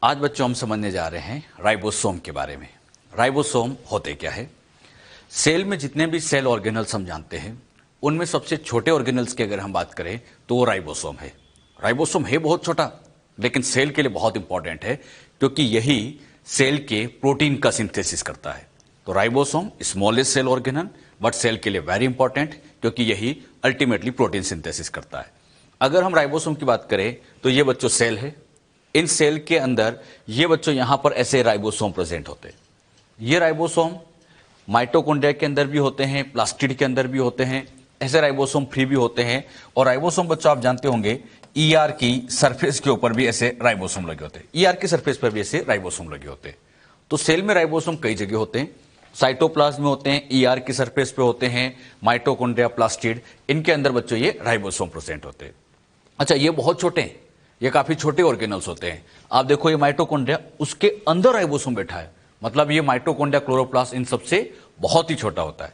आज बच्चों हम समझने जा रहे हैं राइबोसोम के बारे में। राइबोसोम होते क्या है? सेल में जितने भी सेल ऑर्गेनल्स हम जानते हैं उनमें सबसे छोटे ऑर्गेनल्स की अगर हम बात करें तो वो राइबोसोम है। राइबोसोम है बहुत छोटा, लेकिन सेल के लिए बहुत इंपॉर्टेंट है क्योंकि यही सेल के प्रोटीन का सिंथेसिस करता है। तो ribosome smallest cell organelle but cell के लिए वेरी इंपॉर्टेंट क्योंकि यही अल्टीमेटली प्रोटीन सिंथेसिस करता है। अगर हम राइबोसोम की बात करें तो ये बच्चों सेल है। इन सेल के अंदर ये बच्चों यहां पर ऐसे राइबोसोम प्रेजेंट होते हैं। ये राइबोसोम माइटोकॉन्ड्रिया के अंदर भी होते हैं, प्लास्टिड के अंदर भी होते हैं, ऐसे राइबोसोम फ्री भी होते हैं। और राइबोसोम बच्चों आप जानते होंगे ईआर की सरफेस के ऊपर भी ऐसे राइबोसोम लगे होते हैं। ईआर की सरफेस पर भी ऐसे राइबोसोम लगे होते हैं। तो सेल में राइबोसोम कई जगह होते हैं। साइटोप्लाज्म में होते हैं, ईआर की सरफेस पे होते हैं, माइटोकॉन्ड्रिया, प्लास्टिड, इनके अंदर बच्चों ये राइबोसोम प्रेजेंट होते हैं। अच्छा, ये बहुत छोटे हैं, ये काफी छोटे ऑर्गेनल्स होते हैं। आप देखो ये माइटोकॉन्ड्रिया, उसके अंदर राइबोसोम बैठा है, मतलब ये माइटोकॉन्ड्रिया, क्लोरोप्लास्ट इन सबसे बहुत ही छोटा होता है।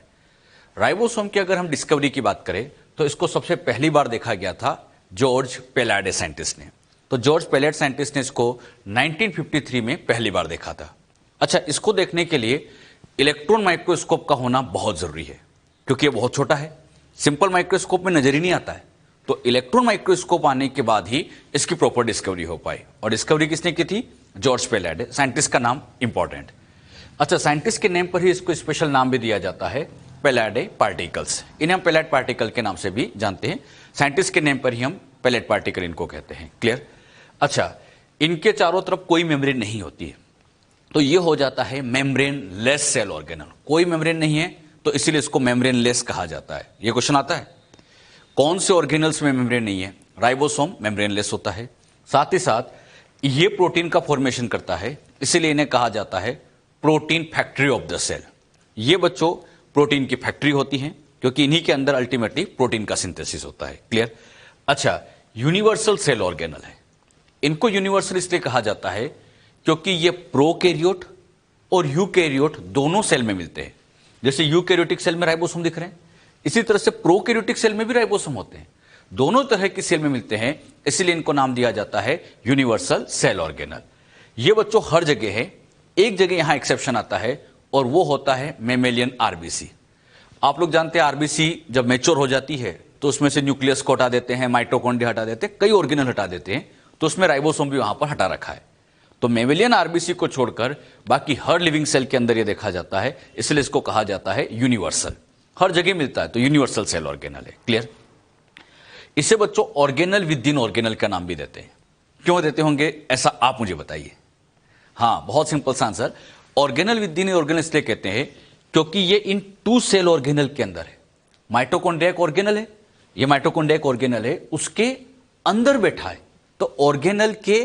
राइबोसोम की अगर हम डिस्कवरी की बात करें तो इसको सबसे पहली बार देखा गया था जॉर्ज पेलाडे साइंटिस्ट ने। तो जॉर्ज पेलाडे साइंटिस्ट ने इसको 1953 में पहली बार देखा था। अच्छा, इसको देखने के लिए इलेक्ट्रॉन माइक्रोस्कोप का होना बहुत जरूरी है क्योंकि ये बहुत छोटा है, सिंपल माइक्रोस्कोप में नजर ही नहीं आता है। तो इलेक्ट्रॉन माइक्रोस्कोप आने के बाद ही इसकी प्रॉपर डिस्कवरी हो पाई। और डिस्कवरी किसने की थी? जॉर्ज पेलाडे। साइंटिस्ट का नाम इंपॉर्टेंट। अच्छा, साइंटिस्ट के नेम पर ही इसको स्पेशल नाम भी दिया जाता है, पेलाडे पार्टिकल्स। इन्हें हम पेलाड पार्टिकल के नाम से भी जानते हैं। साइंटिस्ट के नेम पर ही हम पेलाड पार्टिकल इनको कहते हैं। क्लियर? अच्छा, इनके चारों तरफ कोई मेम्ब्रेन नहीं होती है, तो ये हो जाता है मेम्ब्रेन लेस सेल ऑर्गेनल। कोई मेम्ब्रेन नहीं है तो इसीलिए इसको मेम्ब्रेन लेस कहा जाता है। ये क्वेश्चन आता है, कौन से ऑर्गेनल्स में मेम्ब्रेन नहीं है? राइबोसोम मेम्ब्रेन लेस होता है। साथ ही साथ ये प्रोटीन का फॉर्मेशन करता है, इसीलिए इन्हें कहा जाता है protein factory of the cell. ये बच्चों प्रोटीन की फैक्ट्री होती हैं क्योंकि इन्हीं के अंदर अल्टीमेटली प्रोटीन का सिंथेसिस होता है। क्लियर? अच्छा, यूनिवर्सल सेल ऑर्गेनल है। इनको यूनिवर्सल इसलिए कहा जाता है क्योंकि ये प्रोकैरियोट और यूकैरियोट दोनों सेल में मिलते हैं। जैसे यूकैरियोटिक सेल में राइबोसोम दिख रहे हैं, इसी तरह से प्रोकैरियोटिक सेल में भी राइबोसोम होते हैं। दोनों तरह की सेल में मिलते हैं, इसलिए इनको नाम दिया जाता है यूनिवर्सल सेल ऑर्गेनल। ये बच्चों हर जगह है, एक जगह यहां एक्सेप्शन आता है और वो होता है मेमेलियन आरबीसी। आप लोग जानते हैं आरबीसी जब मैच्योर हो जाती है तो उसमें से न्यूक्लियस को हटा देते हैं, माइटोकॉन्ड्रिया हटा देते हैं, कई ऑर्गेनल हटा देते हैं, तो उसमें राइबोसोम भी वहां पर हटा रखा है। तो मेमेलियन आरबीसी को छोड़कर बाकी हर लिविंग सेल के अंदर ये देखा जाता है, इसलिए इसको कहा जाता है यूनिवर्सल। हर जगह मिलता है तो यूनिवर्सल सेल ऑर्गेनल है। क्लियर? इसे बच्चों ऑर्गेनल विद इन ऑर्गेनल का नाम भी देते हैं। क्यों देते होंगे ऐसा आप मुझे बताइए। हाँ, बहुत सिंपल सा answer, organelle with in organelle इसलिए कहते हैं क्योंकि ये इन टू सेल ऑर्गेनल के अंदर है। माइटोकॉन्ड्रिया एक ऑर्गेनल है, ये माइटोकॉन्ड्रिया एक ऑर्गेनल है, उसके अंदर बैठा है, तो ऑर्गेनल के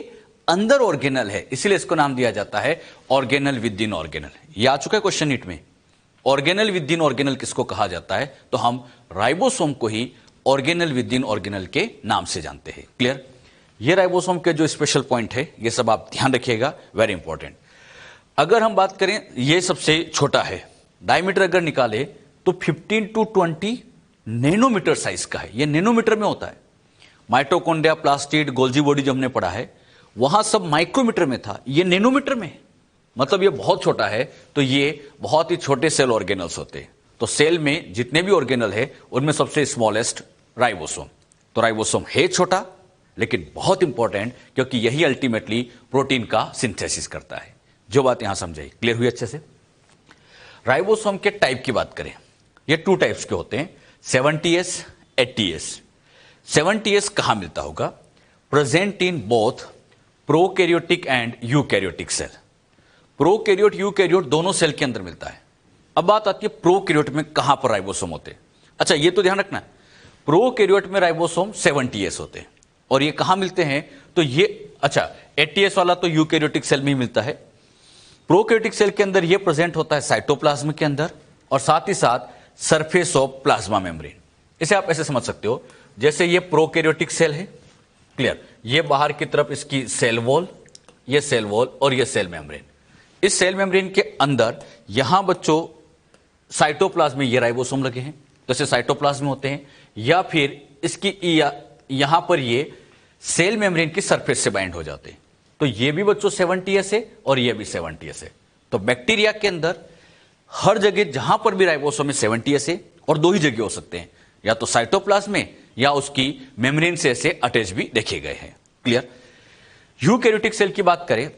अंदर ऑर्गेनल है, इसलिए इसको नाम दिया जाता है ऑर्गेनल विद इन ऑर्गेनल। ये आ चुका है क्वेश्चन नीट में। ऑर्गेनल विद इन ऑर्गेनल किसको कहा जाता है? तो हम राइबोसोम को ही ऑर्गेनल विद इन ऑर्गेनल के नाम से जानते हैं। क्लियर? ये राइबोसोम के जो स्पेशल पॉइंट है ये सब आप ध्यान रखिएगा, वेरी इंपॉर्टेंट। अगर हम बात करें, ये सबसे छोटा है, डायमीटर अगर निकाले तो 15 to 20 नैनोमीटर साइज का है। ये नैनोमीटर में होता है। माइटोकॉन्ड्रिया, प्लास्टिड, गोल्जी बॉडी जो हमने पढ़ा है वहां सब माइक्रोमीटर में था, ये नैनोमीटर में है, मतलब ये बहुत छोटा है। तो ये बहुत ही छोटे सेल ऑर्गेनल्स होते हैं। तो सेल में जितने भी ऑर्गेनल है उनमें सबसे स्मॉलेस्ट राइबोसोम। तो राइबोसोम है छोटा लेकिन बहुत इंपॉर्टेंट क्योंकि यही अल्टीमेटली प्रोटीन का सिंथेसिस करता है। जो बात यहां समझाई, क्लियर हुई अच्छे से? राइबोसोम के टाइप की बात करें, ये 2 टाइप्स के होते हैं, 70S, 80S। 70S कहां मिलता होगा? Present in both prokaryotic and eukaryotic cell. Prokaryote, eukaryote दोनों सेल के अंदर मिलता है। अब बात आती है प्रोकैरियोट में कहां पर राइबोसोम होते हैं। अच्छा, ये तो ध्यान रखना है, प्रोकैरियोट में राइबोसोम 70S होते हैं। और ये कहां मिलते हैं? तो ये, अच्छा, 80S वाला तो यूकैरियोटिक सेल में ही मिलता है। प्रोकैरियोटिक सेल के अंदर ये प्रेजेंट होता है साइटोप्लाज्म के अंदर और साथ ही साथ सरफेस ऑफ प्लाज्मा मेम्ब्रेन। इसे आप ऐसे समझ सकते हो, जैसे ये प्रोकैरियोटिक सेल है, क्लियर, ये बाहर की तरफ इसकी सेल वॉल, ये सेल वॉल और ये सेल मेम्ब्रेन। इस सेल मेम्ब्रेन के अंदर यहां बच्चों साइटोप्लाज्म में ये राइबोसोम लगे हैं, जैसे साइटोप्लाज्म में होते हैं, या फिर इसकी यहां पर ये सेल मेम्ब्रेन की सरफेस से बाइंड हो जाते हैं। तो ये भी बच्चों 70s है और ये भी 70s है। तो बैक्टीरिया के अंदर हर जगह जहां पर भी राइबोसोम में 70s है, और दो ही जगह हो सकते हैं, या तो साइटोप्लाज्म में या उसकी मेम्ब्रेन से ऐसे अटैच भी देखे गए हैं। क्लियर। यूकैरियोटिक सेल की बात करें,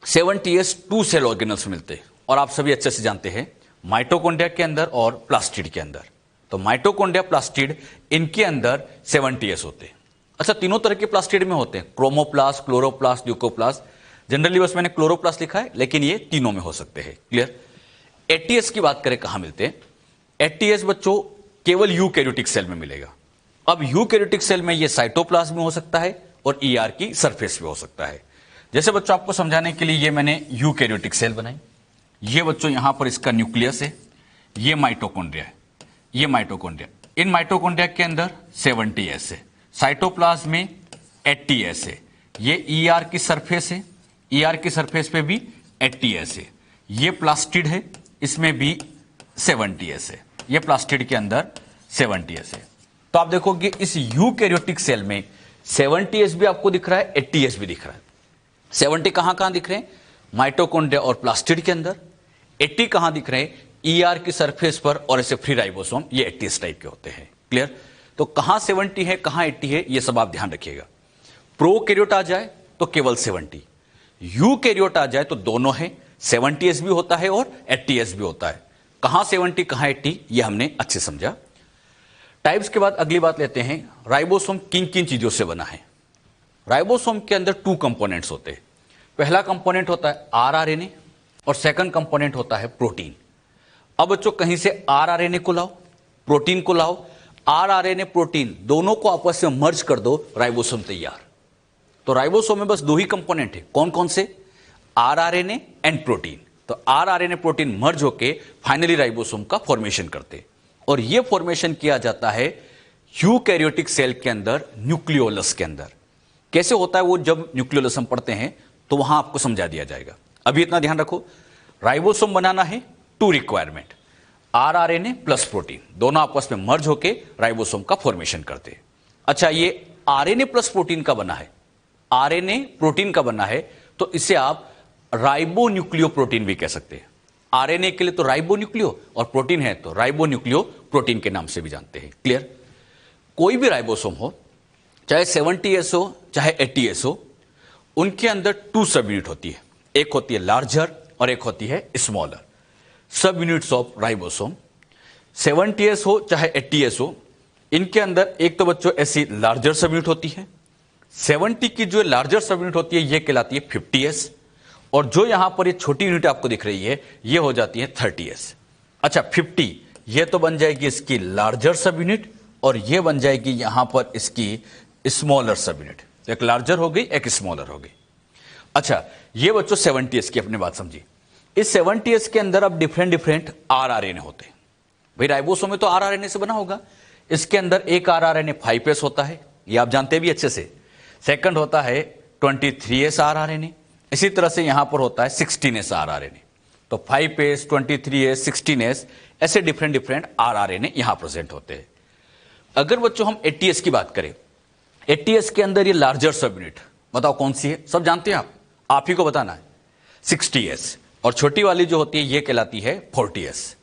70s 2 सेल ऑर्गेनल्स मिलते हैं, और आप सभी अच्छे से जानते हैं माइटोकॉन्ड्रिया के अंदर और प्लास्टिड के अंदर। तो माइटोकॉन्ड्रिया, प्लास्टिड, इनके अंदर 70s होते हैं। अच्छा, तीनों तरह के प्लास्टिड में होते हैं, क्रोमोप्लास्ट, क्लोरोप्लास्ट, ल्यूकोप्लास्ट। जनरली बस मैंने क्लोरोप्लास्ट लिखा है, लेकिन ये तीनों में हो सकते हैं। क्लियर। 80s की बात करें कहां मिलते हैं, 80s बच्चों केवल यूकैरियोटिक सेल में मिलेगा। अब यूकैरियोटिक सेल में ये साइटोप्लाज्म में हो सकता है और ईआर की सरफेस पे हो सकता है। जैसे बच्चों आपको समझाने के लिए ये मैंने यूकैरियोटिक सेल बनाई, ये बच्चों यहां पर इसका न्यूक्लियस है, ये माइटोकॉन्ड्रिया है, ये माइटोकॉन्ड्रिया। इन माइटोकॉन्ड्रिया के अंदर 70s है, साइटोप्लाज्म में 80s है, ये ईआर की सरफेस है, ईआर की सरफेस पे भी 80s है, ये प्लास्टिड है, इसमें भी 70s है, ये प्लास्टिड के अंदर 70s है। तो आप देखोगे इस यूकैरियोटिक सेल में 70s भी आपको दिख रहा है, 80s भी दिख रहा है। 70 कहां कहां दिख रहे हैं, माइटोकॉन्ड्रिया और प्लास्टिड के अंदर। 80 कहां दिख रहे हैं, ईआर की सरफेस पर, और ऐसे फ्री राइबोसोम, ये 80s टाइप के होते हैं। क्लियर। तो कहां 70 है, कहां 80 है, ये सब आप ध्यान रखिएगा। प्रोकैरियोट आ जाए तो केवल 70, यूकैरियोट आ जाए तो दोनों है, 70s भी होता है और 80s भी होता है। कहां 70 कहां 80, ये हमने अच्छे समझा। टाइप्स के बाद अगली बात लेते हैं, राइबोसोम किन किन चीजों से बना है। राइबोसोम के अंदर 2 कंपोनेंट्स होते हैं। पहला कंपोनेंट होता है आरआरएनए और सेकंड कंपोनेंट होता है प्रोटीन। अब बच्चों कहीं से आरआरएनए को लाओ, प्रोटीन को लाओ, आरआरएनए प्रोटीन दोनों को आपस में मर्ज कर दो, राइबोसोम तैयार। तो राइबोसोम में बस 2 ही कंपोनेंट है, कौन कौन से, आरआरएनए एंड प्रोटीन। तो आरआरएनए प्रोटीन मर्ज होके फाइनली राइबोसोम का फॉर्मेशन करते, और यह फॉर्मेशन किया जाता है यूकैरियोटिक सेल के अंदर, न्यूक्लियोलस के अंदर। कैसे होता है वो जब न्यूक्लियोलस हम पढ़ते हैं तो वहां आपको समझा दिया जाएगा। अभी इतना ध्यान रखो, राइबोसोम बनाना है 2 रिक्वायरमेंट, आरआरएनए प्लस प्रोटीन, दोनों आपस में मर्ज होके राइबोसोम का फॉर्मेशन करते हैं। अच्छा, ये आरएनए प्लस प्रोटीन का बना है, आरएनए प्रोटीन का बना है, तो इसे आप राइबोन्यूक्लियो प्रोटीन भी कह सकते हैं। आरएनए के लिए तो राइबोन्यूक्लियो, और प्रोटीन है तो राइबोन्यूक्लियो प्रोटीन के नाम से भी जानते हैं। क्लियर। कोई भी राइबोसोम हो, चाहे 70s हो चाहे 80s हो, उनके अंदर 2 सब यूनिट होती है, एक होती है लार्जर और एक होती है स्मॉलर। सब यूनिट्स ऑफ राइबोसोम 70s हो चाहे 80s हो, इनके अंदर एक तो बच्चों ऐसी लार्जर सब यूनिट होती है। 70 की जो लार्जर सब यूनिट होती है ये कहलाती है 50s, और जो यहां पर ये छोटी यूनिट आपको दिख रही है ये हो जाती है 30s। अच्छा, 50 ये तो बन जाएगी इसकी लार्जर सब यूनिट, और ये बन जाएगी यहां पर इसकी स्मॉलर सब यूनिट। एक लार्जर हो गई, एक स्मॉलर हो गई। अच्छा, ये बच्चों 70s की अपनी बात समझी। इस 70s के अंदर अब डिफरेंट आरआरएनए होते हैं। भाई राइबोसोम में तो आरआरएनए से बना होगा, इसके अंदर एक आरआरएनए 5s होता है, ये आप जानते भी अच्छे से। सेकंड होता है 23s आरआरएनए, इसी तरह से यहां पर होता है 16s आरआरएनए। तो 5s, 23s, 16s, ऐसे डिफरेंट आरआरएनए यहां प्रेजेंट होते हैं। अगर बच्चों हम 80s की बात करें, 80s के अंदर ये लार्जर सब यूनिट बताओ कौन सी है, सब जानते हैं आप ही को बताना है, 60s, और छोटी वाली जो होती है ये कहलाती है 40s।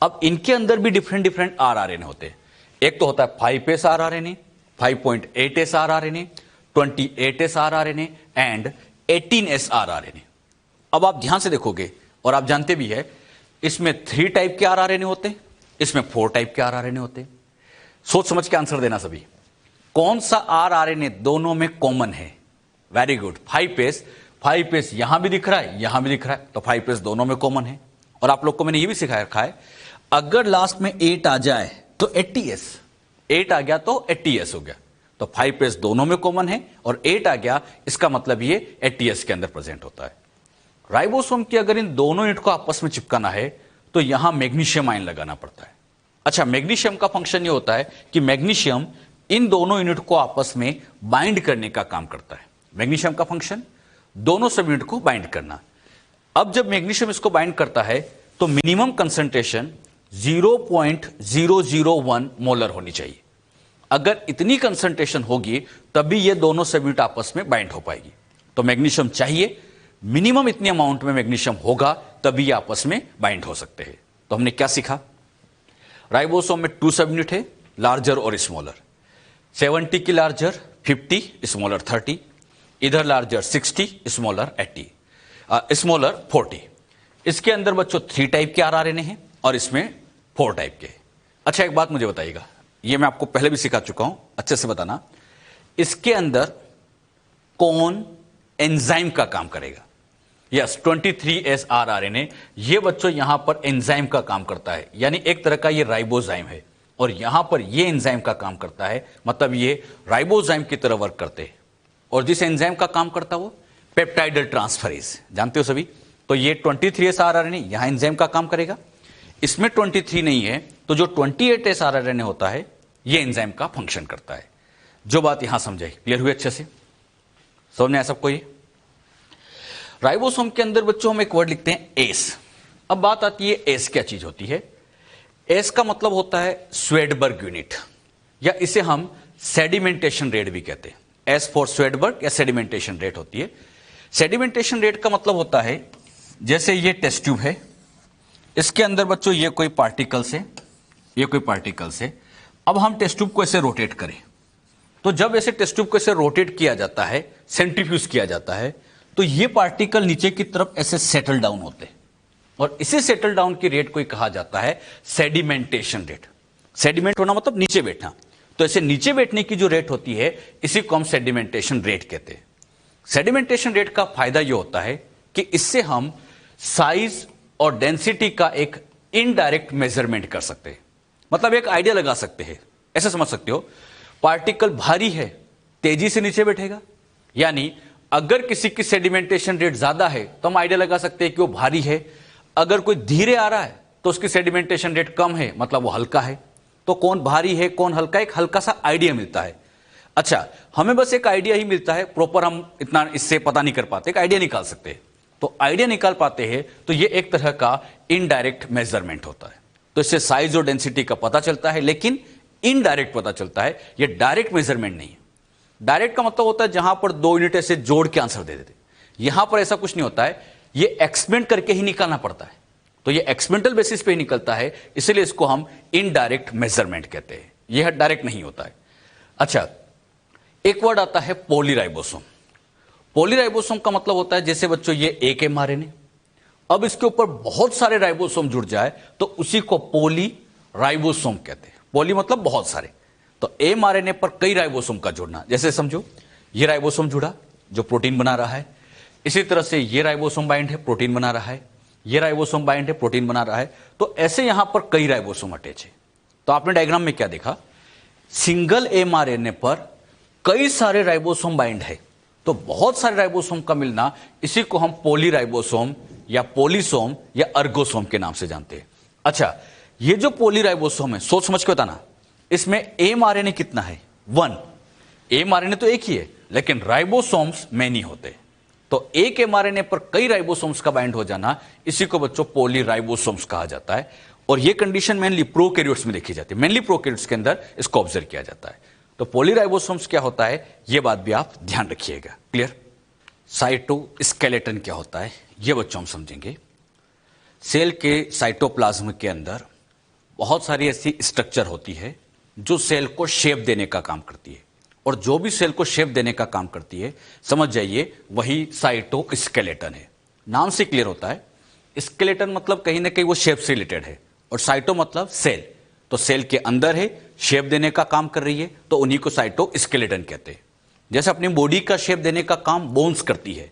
अब इनके अंदर भी डिफरेंट आरआरएनए होते हैं। एक तो होता है 5s rRNA, 5.8s rRNA, 28s rRNA and 18s rRNA. अब आप ध्यान से देखोगे और आप जानते भी है, इसमें 3 टाइप के आरआरएनए होते हैं, इसमें 4 टाइप के आरआरएनए होते हैं। सोच समझ के आंसर देना सभी, कौन सा आरआरएनए दोनों में कॉमन है। वेरी गुड, 5s यहां भी दिख रहा है, यहां भी दिख रहा है, तो 5s दोनों में कॉमन है। और आप लोग को मैंने ये भी सिखाया रखा है, अगर लास्ट में 8 आ जाए तो 80s, 8 आ गया तो 80s हो गया। तो 5s दोनों में कॉमन है और 8 आ गया, इसका मतलब ये 80s के अंदर प्रेजेंट होता है। राइबोसोम की अगर इन दोनों यूनिट को आपस में चिपकाना है तो यहां मैग्नीशियम आयन लगाना पड़ता है। अच्छा, मैग्नीशियम का फंक्शन ये होता है कि मैग्नीशियम इन दोनों यूनिट को आपस में बाइंड करने का काम करता है। मैग्नीशियम का फंक्शन दोनों सब यूनिट को बाइंड करना। अब जब मैग्नीशियम इसको बाइंड करता है तो मिनिमम कंसंट्रेशन 0.001 मोलर होनी चाहिए। अगर इतनी कंसंट्रेशन होगी तभी ये दोनों सब यूनिट आपस में बाइंड हो पाएगी। तो तो मैग्नीशियम चाहिए, मिनिमम इतनी अमाउंट में मैग्नीशियम होगा तभी ये आपस में बाइंड हो सकते हैं। तो हमने क्या सीखा? राइबोसोम में 2 सब यूनिट है, लार्जर और स्मॉलर। 70 की लार्जर, 50 स्मॉलर 30, इधर लार्जर 60 स्मॉलर 80, स्मॉलर 40। इसके अंदर बच्चों 3 टाइप के आरआरएनए हैं और इसमें 4 टाइप के। अच्छा एक बात मुझे बताइएगा, ये मैं आपको पहले भी सिखा चुका हूं, अच्छे से बताना, इसके अंदर कौन एंजाइम का काम करेगा? यस, 23S आरआरएनए, ये बच्चों यहां पर एंजाइम का काम करता है, यानी एक तरह का ये राइबोजाइम है और यहां पर ये एंजाइम का काम करता है, मतलब ये राइबोजाइम की तरह वर्क करते हैं। और जिस एंजाइम का काम करता है वो पेप्टाइडल ट्रांसफरेज, जानते हो सभी। तो ये 23S आरआरएनए यहां एंजाइम का काम करेगा, इसमें 23 नहीं है, तो जो 28S आरआरएनए होता है ये एंजाइम का फंक्शन करता है। जो बात यहां समझाई, क्लियर हुई अच्छे से? समझ में आया सबको? ये राइबोसोम के अंदर बच्चों हम एक वर्ड लिखते हैं एस। अब बात आती है एस क्या चीज होती है? एस का मतलब होता है स्वेडबर्ग यूनिट, या इसे हम सेडिमेंटेशन रेट भी कहते हैं। एस फॉर स्वेडबर्ग या सेडिमेंटेशन रेट होती है। सेडिमेंटेशन रेट का मतलब होता है, जैसे ये टेस्ट ट्यूब है, इसके अंदर बच्चों ये कोई पार्टिकल्स है, ये कोई पार्टिकल्स है। अब हम टेस्ट ट्यूब को ऐसे रोटेट करें, तो जब ऐसे टेस्ट ट्यूब को ऐसे रोटेट किया जाता है, सेंट्रीफ्यूज किया जाता है, तो ये पार्टिकल नीचे की तरफ ऐसे सेटल डाउन होते हैं और इसे सेटल डाउन की रेट को कहा जाता है सेडिमेंटेशन रेट। सेडिमेंट होना मतलब नीचे बैठना, तो ऐसे नीचे बैठने की जो रेट होती है इसी को हम सेडिमेंटेशन रेट कहते हैं। सेडिमेंटेशन रेट का फायदा यह होता है कि इससे हम साइज और डेंसिटी का एक इनडायरेक्ट मेजरमेंट कर सकते हैं, मतलब एक आइडिया लगा सकते हैं। ऐसे समझ सकते हो, पार्टिकल भारी है, तेजी से नीचे बैठेगा, यानी अगर किसी की सेडिमेंटेशन रेट ज्यादा है तो हम आइडिया लगा सकते हैं कि वो भारी है। अगर कोई धीरे आ रहा है तो उसकी सेडिमेंटेशन रेट कम है, मतलब वो हल्का है। तो कौन भारी है कौन हल्का, एक हल्का सा आइडिया मिलता है। अच्छा, हमें बस एक आइडिया ही मिलता है, प्रॉपर हम इतना इससे पता नहीं कर पाते, एक आइडिया निकाल सकते हैं। तो आइडिया निकाल पाते हैं, तो ये एक तरह का इनडायरेक्ट मेजरमेंट होता है। तो इससे साइज और डेंसिटी का पता चलता है, लेकिन इनडायरेक्ट पता चलता है, ये डायरेक्ट मेजरमेंट नहीं है। डायरेक्ट का मतलब होता है जहां पर 2 यूनिट ऐसे जोड़ के आंसर दे देते, यहां पर ऐसा कुछ नहीं होता है, ये एक्सपेरिमेंट करके ही निकालना पड़ता है। तो ये एक्सपेरिमेंटल बेसिस पे ही निकलता है, इसलिए इसको हम इनडायरेक्ट मेजरमेंट कहते हैं, यह डायरेक्ट नहीं होता है। अच्छा, एक वर्ड आता है पॉलीराइबोसोम। पॉलीराइबोसोम का मतलब होता है, जैसे बच्चों ये एक एमआरएनए, अब इसके ऊपर बहुत सारे राइबोसोम जुड़ जाए तो उसी को पॉलीराइबोसोम कहते हैं। पॉली मतलब बहुत सारे, तो एमआरएनए पर कई राइबोसोम का जुड़ना। जैसे समझो ये राइबोसोम जुड़ा जो प्रोटीन बना रहा है, इसी तरह से ये राइबोसोम बाइंड है, प्रोटीन बना रहा है, ये राइबोसोम बाइंड है, प्रोटीन बना रहा है। तो ऐसे यहां पर कई राइबोसोम अटैच है। तो आपने डायग्राम में क्या देखा, सिंगल एमआरएनए पर कई सारे राइबोसोम बाइंड है। तो बहुत सारे राइबोसोम का मिलना, इसी को हम पॉलीराइबोसोम या पॉलीसोम या अर्गोसोम के नाम से जानते हैं। अच्छा, ये जो पॉलीराइबोसोम है, सोच समझ के बताना, इसमें एमआरएनए कितना है? 1। एमआरएनए तो एक ही है, लेकिन राइबोसोम्स मैनी होते। तो एक एमआरएनए पर कई राइबोसोम्स का बाइंड हो जाना, इसी को बच्चों पॉलीराइबोसोम्स कहा जाता है। और यह कंडीशन मेनली प्रोकैरियोट्स में देखी जाती है, मेनली प्रोकैरियोट्स के अंदर इसको ऑब्जर्व किया जाता है। तो पॉलीराइबोसोम्स क्या होता है, यह बात भी आप ध्यान रखिएगा। क्लियर? साइटोस्केलेटन क्या होता है यह बच्चों हम समझेंगे। सेल के साइटोप्लाज्म के अंदर बहुत सारी ऐसी स्ट्रक्चर होती है जो सेल को शेप देने का काम करती है, और जो भी सेल को शेप देने का काम करती है, समझ जाइए वही साइटोस्केलेटन है। नाम से क्लियर होता है, स्केलेटन मतलब कहीं ना कहीं वो शेप से रिलेटेड है, और साइटो मतलब सेल, तो सेल के अंदर है, शेप देने का काम कर रही है, तो उन्हीं को साइटोस्केलेटन कहते हैं। जैसे अपनी बॉडी का शेप देने का काम बोन्स करती है,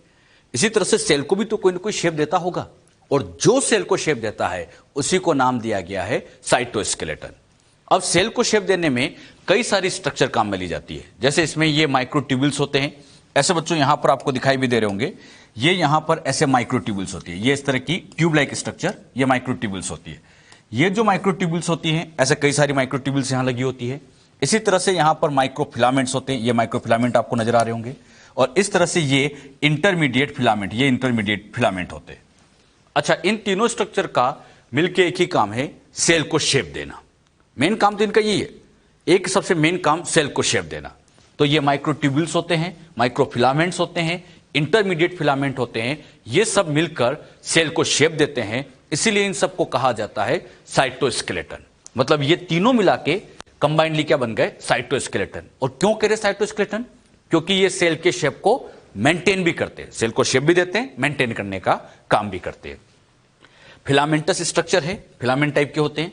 इसी तरह से सेल को भी तो कोई ना कोई शेप देता होगा, और जो सेल को शेप देता है उसी को नाम दिया गया है साइटोस्केलेटन। अब सेल को शेप देने में कई सारी स्ट्रक्चर काम में ली जाती है। जैसे इसमें ये माइक्रोट्यूब्यूल्स होते हैं, ऐसे बच्चों यहां पर आपको दिखाई भी दे रहे होंगे, ये यहां पर ऐसे माइक्रोट्यूब्यूल्स होती है, ये इस तरह की ट्यूब लाइक स्ट्रक्चर, ये माइक्रोट्यूब्यूल्स होती है। ये जो माइक्रोट्यूब्यूल्स होती हैं, ऐसे कई सारी माइक्रोट्यूब्यूल्स यहां लगी होती है। इसी तरह से यहां पर माइक्रोफिलामेंट्स होते हैं, ये माइक्रोफिलामेंट आपको नजर आ रहे होंगे, और इस तरह से ये इंटरमीडिएट फिलामेंट, ये इंटरमीडिएट फिलामेंट होते हैं। अच्छा, इन तीनों स्ट्रक्चर का मिलकर एक ही काम है, सेल को शेप देना। मेन काम तो इनका यही है, एक सबसे मेन काम सेल को शेप देना। तो ये माइक्रोट्यूब्यूल्स होते हैं, माइक्रोफिलामेंट्स होते हैं, इंटरमीडिएट फिलामेंट होते हैं, ये सब मिलकर सेल को शेप देते हैं, इसीलिए इन सबको कहा जाता है साइटोस्केलेटन। मतलब ये तीनों मिला के कंबाइंडली क्या बन गए, साइटोस्केलेटन। और क्यों कह रहे साइटोस्केलेटन, क्योंकि ये सेल के शेप को मेंटेन भी करते हैं, सेल को शेप भी देते हैं, मेंटेन करने का काम भी करते हैं। फिलामेंटस स्ट्रक्चर है, फिलामेंट टाइप के होते हैं,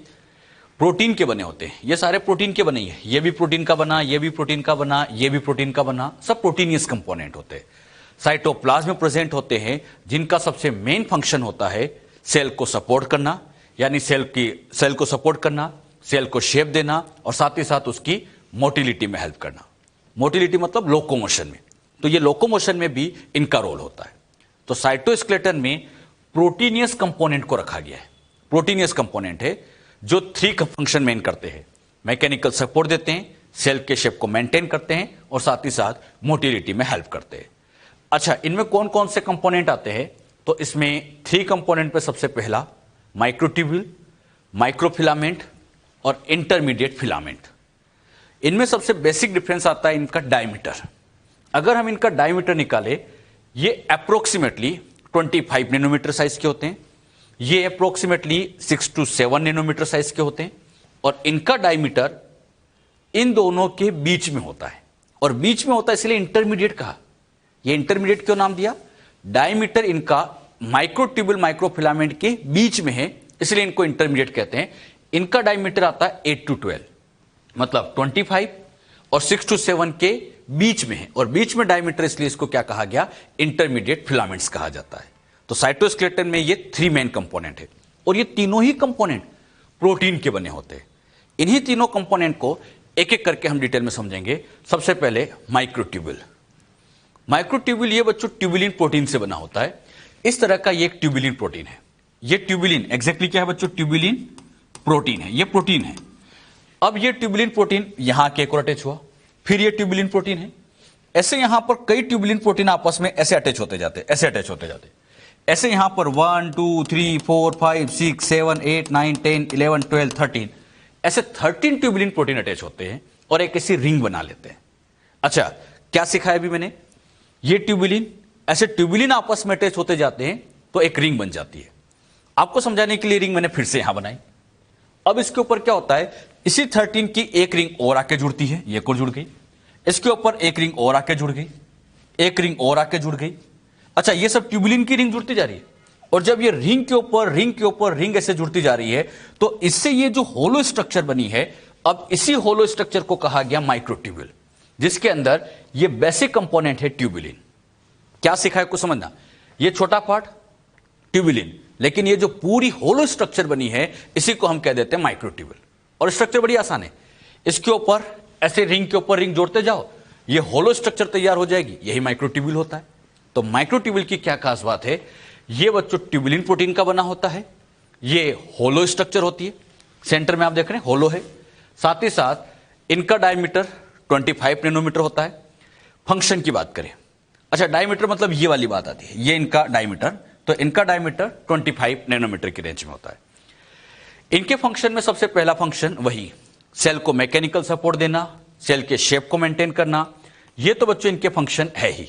प्रोटीन के बने होते हैं, ये सारे प्रोटीन के बने हैं, ये भी प्रोटीन का बना, ये भी प्रोटीन का बना, ये भी प्रोटीन का बना, सब प्रोटीनियस कंपोनेंट होते हैं। साइटोप्लाज्म में प्रेजेंट होते हैं, जिनका सबसे मेन फंक्शन होता है सेल को सपोर्ट करना, यानी सेल को सपोर्ट करना, सेल को शेप देना और साथ ही साथ उसकी मोटिलिटी में हेल्प करना। मोटिलिटी मतलब लोकोमोशन में, तो ये लोकोमोशन में भी इनका रोल होता है। तो साइटोस्केलेटन में प्रोटीनियस कंपोनेंट को रखा गया है। प्रोटीनियस कंपोनेंट है जो 3 फंक्शन मेन करते हैं, मैकेनिकल सपोर्ट देते हैं, सेल के शेप को मेंटेन करते हैं और साथ ही साथ मोटिलिटी में हेल्प करते हैं। अच्छा, इनमें कौन कौन से कंपोनेंट आते हैं, तो इसमें 3 कंपोनेंट पे सबसे पहला माइक्रोट्यूब्यूल, माइक्रोफिलामेंट और इंटरमीडिएट फिलामेंट। इनमें सबसे बेसिक डिफरेंस आता है इनका डायमीटर। अगर हम इनका डायमीटर निकाले, ये अप्रोक्सीमेटली 25 नैनोमीटर साइज के होते हैं, ये अप्रोक्सीमेटली 6 to 7 नैनोमीटर साइज के होते हैं, और इनका डायमीटर इन दोनों के बीच में होता है। और बीच में होता है इसलिए इंटरमीडिएट कहा। ये इंटरमीडिएट क्यों नाम दिया, डायमीटर इनका माइक्रोट्यूब्यूल माइक्रोफिलामेंट के बीच में है, इसलिए इनको इंटरमीडिएट कहते हैं। इनका डायमीटर आता है 8 to 12, मतलब 25 और 6 to 7 के बीच में है, और बीच में डायमीटर, इसलिए इसको क्या कहा गया, इंटरमीडिएट फिलामेंट्स कहा जाता है। तो साइटोस्केलेटन में ये 3 मेन कंपोनेंट है, और ये तीनों ही कंपोनेंट प्रोटीन के बने होते हैं। इन्हीं तीनों कंपोनेंट को एक एक करके हम डिटेल में समझेंगे। सबसे पहले माइक्रोट्यूब्यूल। माइक्रोट्यूब्यूल ये बच्चों ट्यूबुलिन प्रोटीन से बना होता है। इस तरह का ये एक ट्यूबुलिन प्रोटीन है। ये ट्यूबुलिन एग्जैक्टली क्या है बच्चों, ट्यूबुलिन प्रोटीन है, ये प्रोटीन है। अब ये ट्यूबुलिन प्रोटीन यहां के एक अटैच हुआ, फिर ये ट्यूबुलिन प्रोटीन है। ऐसे यहां पर कई ट्यूबुलिन प्रोटीन आपस में ऐसे अटैच होते जाते, ऐसे अटैच होते जाते, ऐसे यहां पर 1 2 3 4 5 6 7 8 9 10 11 12 13 ऐसे 13 ट्यूबुलिन प्रोटीन अटैच होते हैं और एक ऐसी रिंग बना लेते हैं। अच्छा, क्या सिखाया अभी मैंने, ये ट्यूबुलिन, ऐसे ट्यूबुलिन आपस में अटैच होते जाते हैं तो एक रिंग बन जाती है। आपको समझाने के लिए रिंग मैंने फिर से यहां बनाई। अब इसके ऊपर क्या होता है, इसी 13 की एक रिंग और आके जुड़ती है, ये और जुड़ गई, इसके ऊपर एक रिंग और आके जुड़ गई, एक रिंग और आके जुड़ गई। अच्छा, ये सब ट्यूबुलिन की रिंग जुड़ती जा रही है, और जब ये रिंग के ऊपर रिंग के ऊपर रिंग ऐसे जुड़ती जा रही है, तो इससे ये जो होलो स्ट्रक्चर बनी है, अब इसी होलो स्ट्रक्चर को कहा गया माइक्रोट्यूब्यूल, जिसके अंदर ये बेसिक कंपोनेंट है ट्यूबुलिन। क्या सिखा है कुछ समझना, ये छोटा पार्ट ट्यूबुलिन, लेकिन ये जो पूरी होलो स्ट्रक्चर बनी है इसी को हम कह देते हैं माइक्रोट्यूब्यूल। और स्ट्रक्चर बड़ी आसान है, इसके ऊपर ऐसे रिंग के ऊपर रिंग जोड़ते जाओ, ये होलो स्ट्रक्चर तैयार हो जाएगी, यही माइक्रोट्यूब्यूल होता है। तो माइक्रोट्यूब्यूल की क्या खास बात है, ये बच्चों ट्यूबुलिन प्रोटीन का बना होता है, ये होलो स्ट्रक्चर होती है, सेंटर में आप देख रहे हैं होलो है, साथ ही साथ इनका डायमीटर 25 नैनोमीटर होता है। फंक्शन की बात करें, अच्छा डायमीटर मतलब ये वाली बात आती है, ये इनका डायमीटर, तो इनका डायमीटर 25 नैनोमीटर की रेंज में होता है। इनके फंक्शन में सबसे पहला फंक्शन वही सेल को मैकेनिकल सपोर्ट देना, सेल के शेप को मेंटेन करना, ये तो बच्चों इनके फंक्शन है ही।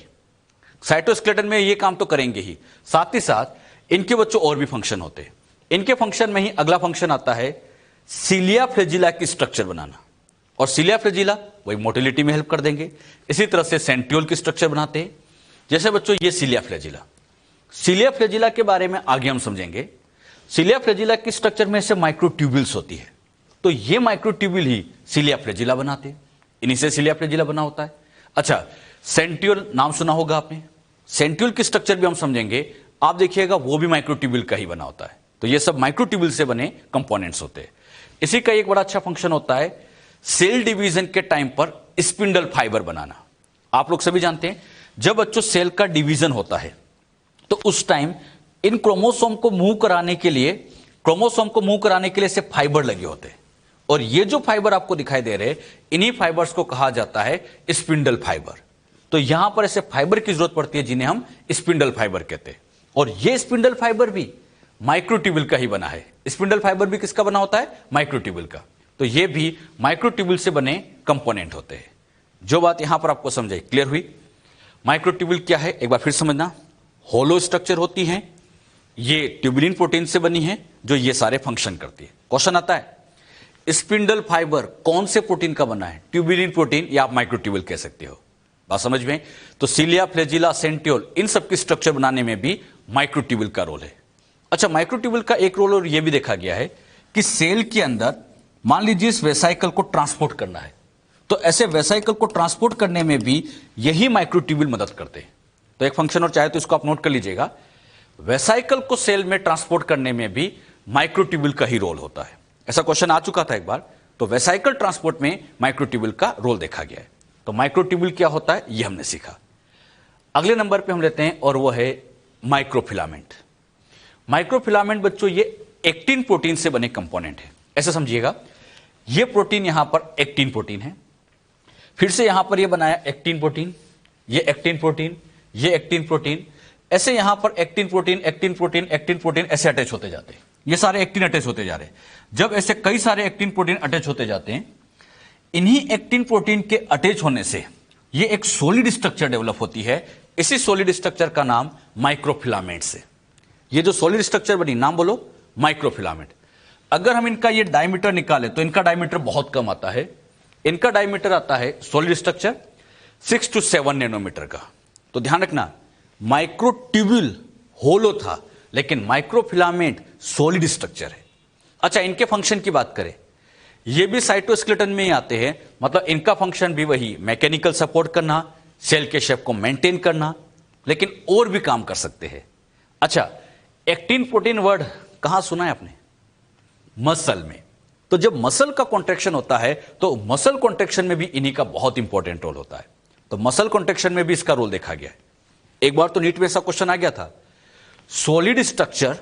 साइटोस्केलेटन में ये काम तो करेंगे ही, साथ ही साथ इनके बच्चों और भी फंक्शन होते हैं। इनके फंक्शन में ही अगला फंक्शन आता है सिलिया फ्लैजिला की स्ट्रक्चर बनाना, और सिलिया फ्लैजिला वही मोटिलिटी में हेल्प कर देंगे। इसी तरह से सेंट्रियोल की स्ट्रक्चर बनाते हैं, जैसे बच्चों ये सिलिया फ्लैजिला। सिलिया फ्लैजिला के बारे में आगे हम समझेंगे। सिलिया फ्लैजिला की स्ट्रक्चर में से माइक्रोट्यूब्यूल्स होती है, तो ये माइक्रोट्यूब्यूल ही सिलिया फ्लैजिला बनाते हैं, इन्हीं से सिलिया फ्लैजिला बना होता है। अच्छा, सेंट्रियोल नाम सुना होगा आपने, सेंट्रियोल की स्ट्रक्चर भी हम समझेंगे, आप देखिएगा वो भी माइक्रोट्यूब्यूल का ही बना होता है। तो ये सब माइक्रोट्यूब्यूल से बने कंपोनेंट्स होते हैं। इसी का एक बड़ा अच्छा फंक्शन होता है सेल डिवीजन के टाइम पर स्पिंडल फाइबर बनाना। आप लोग सभी जानते हैं जब बच्चों सेल का डिवीजन होता है तो उस टाइम इन क्रोमोसोम को मूव कराने के लिए से फाइबर लगे होते हैं, और ये जो फाइबर आपको दिखाई दे रहे हैं इन्हीं फाइबर्स को कहा जाता है स्पिंडल फाइबर। तो यहां पर ऐसे फाइबर की जरूरत पड़ती है जिन्हें हम स्पिंडल फाइबर कहते हैं, और ये स्पिंडल फाइबर भी माइक्रोट्यूब्यूल का ही बना है। स्पिंडल फाइबर भी किसका बना होता है, माइक्रोट्यूब्यूल का। तो ये भी माइक्रोट्यूब्यूल से बने कंपोनेंट होते हैं। जो बात यहां पर आपको समझाई, क्लियर हुई। माइक्रोट्यूब्यूल क्या है एक बार फिर समझना, होलो स्ट्रक्चर होती हैं, ये ट्यूबुलिन प्रोटीन से बनी है जो ये सारे फंक्शन करती है। क्वेश्चन आता है स्पिंडल फाइबर कौन से प्रोटीन का बना है, ट्यूबुलिन प्रोटीन या आप माइक्रोट्यूब्यूल कह सकते हो। बात समझ में? तो सीलिया, फ्लैजिला, सेंट्रियोल इन सब की स्ट्रक्चर बनाने में भी माइक्रोट्यूब्यूल का रोल है। अच्छा, माइक्रोट्यूब्यूल का एक रोल और यह भी देखा गया है कि सेल के अंदर मान लीजिए इस वेसाइकल को ट्रांसपोर्ट करना है, तो ऐसे वेसाइकल को ट्रांसपोर्ट करने में भी यही माइक्रोट्यूब्यूल मदद करते हैं। तो एक फंक्शन और चाहे तो इसको आप नोट कर लीजिएगा, वेसाइकल को सेल में ट्रांसपोर्ट करने में भी माइक्रोट्यूब्यूल का ही रोल होता है। ऐसा क्वेश्चन आ चुका था एक बार, तो वेसाइकल ट्रांसपोर्ट में माइक्रोट्यूब्यूल का रोल देखा गया है। तो माइक्रोट्यूब्यूल क्या होता है यह हमने सीखा। अगले नंबर पे हम लेते हैं और वो है माइक्रोफिलामेंट। माइक्रोफिलामेंट बच्चों ये एक्टिन प्रोटीन से बने कंपोनेंट है। ऐसा समझिएगा, ये प्रोटीन यहां पर एक्टिन प्रोटीन है, फिर से यहां पर ये बनाया एक्टिन प्रोटीन, ये एक्टिन प्रोटीन, ये एक्टिन प्रोटीन, ऐसे यहां पर actin protein, actin protein, actin protein ऐसे अटैच होते जाते हैं। ये सारे एक्टिन अटैच होते जा रहे हैं। जब ऐसे कई सारे एक्टिन प्रोटीन अटैच होते जाते हैं, इन्हीं एक्टिन प्रोटीन के अटैच होने से ये एक सॉलिड स्ट्रक्चर डेवलप होती है। इसी सॉलिड स्ट्रक्चर का नाम माइक्रोफिलामेंट से, ये जो सॉलिड स्ट्रक्चर बनी, नाम बोलो माइक्रोफिलामेंट। अगर हम इनका ये डायमीटर निकालें तो इनका डायमीटर बहुत कम आता है। इनका डायमीटर आता है सॉलिड स्ट्रक्चर 6 to 7 नैनोमीटर का। तो ध्यान रखना, माइक्रोट्यूब्यूल होलो था लेकिन माइक्रोफिलामेंट सॉलिड स्ट्रक्चर है। अच्छा, इनके फंक्शन की बात करें, ये भी साइटोस्केलेटन में ही आते हैं, मतलब इनका फंक्शन भी वही मैकेनिकल सपोर्ट करना, सेल के शेप को मेंटेन करना, लेकिन और भी काम कर सकते हैं। अच्छा, एक्टिन प्रोटीन वर्ड कहां सुना है आपने? मसल में। तो जब मसल का कॉन्ट्रैक्शन होता है तो मसल कॉन्ट्रैक्शन में भी इन्हीं का बहुत इंपॉर्टेंट रोल होता है। तो मसल कॉन्ट्रैक्शन में भी इसका रोल देखा गया है। एक बार तो नीट में ऐसा क्वेश्चन आ गया था, सॉलिड स्ट्रक्चर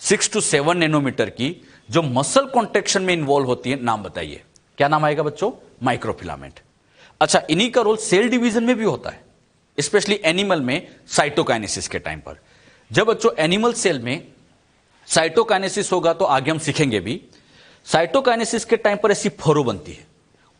6 to 7 नैनोमीटर की जो मसल कॉन्ट्रैक्शन में इन्वॉल्व होती है, नाम बताइए। क्या नाम आएगा बच्चों? माइक्रोफिलामेंट। अच्छा, इन्हीं का रोल सेल डिवीजन में भी होता है, स्पेशली एनिमल में साइटोकाइनेसिस के टाइम पर। जब बच्चों एनिमल सेल में साइटोकाइनेसिस होगा तो आगे हम सीखेंगे भी, साइटोकाइनेसिस के टाइम पर ऐसी फरो बनती है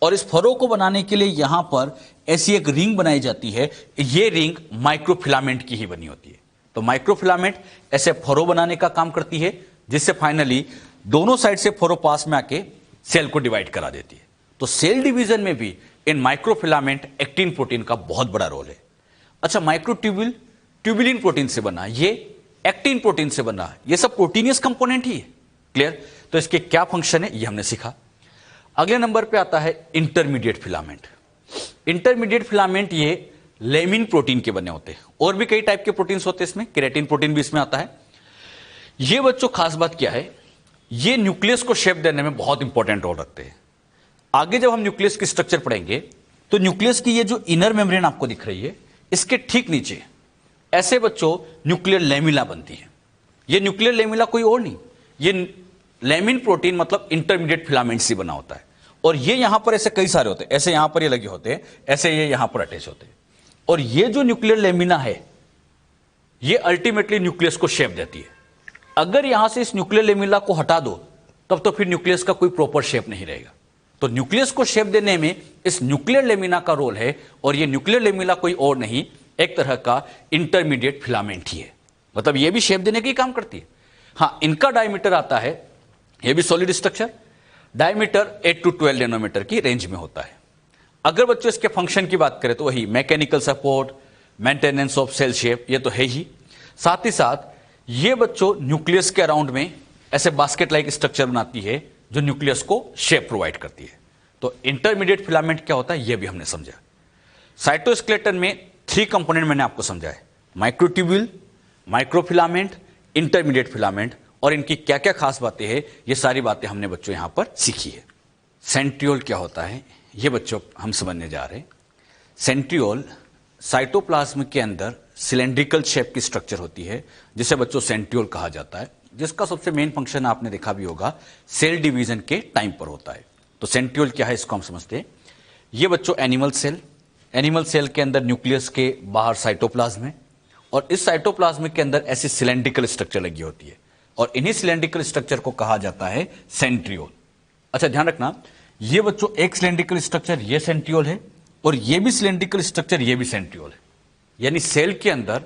और इस फरो को बनाने के लिए यहां पर ऐसी एक रिंग बनाई जाती है। ये रिंग माइक्रोफिलामेंट की ही बनी होती है। तो माइक्रोफिलामेंट ऐसे फरो बनाने का काम करती है, जिससे फाइनली दोनों साइड से फरो पास में आके सेल को डिवाइड करा देती है। तो सेल डिवीजन में भी इन माइक्रोफिलामेंट एक्टिन प्रोटीन का बहुत बड़ा रोल है। अच्छा, माइक्रोट्यूब्यूल ट्यूबुलिन प्रोटीन से बना, ये एक्टिन प्रोटीन से बना, ये सब प्रोटीनियस कंपोनेंट ही है। क्लियर? तो इसके क्या फंक्शन है ये हमने सीखा। अगले नंबर पे आता है इंटरमीडिएट फिलामेंट। इंटरमीडिएट फिलामेंट ये लेमिन प्रोटीन के बने होते हैं, और भी कई टाइप के प्रोटीन्स होते हैं इसमें, केराटिन प्रोटीन भी इसमें आता है। ये बच्चों खास बात क्या है, ये न्यूक्लियस को शेप देने में बहुत इंपॉर्टेंट रोल रखते हैं। आगे जब हम न्यूक्लियस की स्ट्रक्चर पढ़ेंगे तो न्यूक्लियस की ये जो इनर मेम्ब्रेन आपको दिख रही है, इसके ठीक नीचे ऐसे बच्चों न्यूक्लियर लेमिला बनती है। ये न्यूक्लियर लेमिला कोई और नहीं, ये लेमिन प्रोटीन मतलब इंटरमीडिएट फिलामेंट से बना होता है। और ये यहां पर ऐसे कई सारे होते हैं, ऐसे यहां पर ये लगे होते हैं, ऐसे ये यहां पर अटैच होते हैं। और ये जो न्यूक्लियर लेमिना है, ये अल्टीमेटली न्यूक्लियस को शेप देती है। अगर यहां से इस न्यूक्लियर लेमिना को हटा दो तब तो फिर न्यूक्लियस का कोई प्रॉपर शेप नहीं रहेगा। तो न्यूक्लियस को शेप देने में इस न्यूक्लियर लेमिना का रोल है, और ये न्यूक्लियर लेमिना कोई और नहीं, एक तरह का इंटरमीडिएट फिलामेंट ही है। मतलब ये भी शेप देने का ही काम करती है। हाँ, इनका डायमीटर आता है, ये भी solid structure, diameter 8 to 12 nanometer की रेंज में होता है। अगर बच्चों इसके फंक्शन की बात करें तो वही mechanical support, maintenance of cell shape, ये तो है ही। साथ ही साथ ये बच्चों न्यूक्लियस के अराउंड में ऐसे बास्केट लाइक स्ट्रक्चर बनाती है जो न्यूक्लियस को शेप प्रोवाइड करती है। तो इंटरमीडिएट फिलामेंट क्या होता है ये भी हमने समझा। साइटोस्केलेटन में 3 कंपोनेंट मैंने आपको समझाया, माइक्रोट्यूब्यूल, माइक्रोफिलामेंट, इंटरमीडिएट फिलामेंट, और इनकी क्या क्या खास बातें हैं ये सारी बातें हमने बच्चों यहां पर सीखी है। सेंट्रियोल क्या होता है ये बच्चों हम समझने जा रहे हैं। सेंट्रियोल साइटोप्लाज्म के अंदर सिलेंड्रिकल शेप की स्ट्रक्चर होती है, जिसे बच्चों सेंट्रियोल कहा जाता है, जिसका सबसे मेन फंक्शन आपने देखा भी होगा सेल डिवीजन के टाइम पर होता है। तो सेंट्रियोल क्या है इसको हम समझते हैं। ये बच्चों एनिमल सेल के अंदर न्यूक्लियस के बाहर साइटोप्लाज्म है, और इस साइटोप्लाज्म के अंदर ऐसी सिलेंड्रिकल स्ट्रक्चर लगी होती है, और इन्हीं सिलेंड्रिकल स्ट्रक्चर को कहा जाता है सेंट्रियोल। अच्छा, ध्यान रखना, ये बच्चों एक सिलेंड्रिकल स्ट्रक्चर ये सेंट्रियोल है, और ये भी सिलेंड्रिकल स्ट्रक्चर ये भी सेंट्रियोल है। यानी सेल के अंदर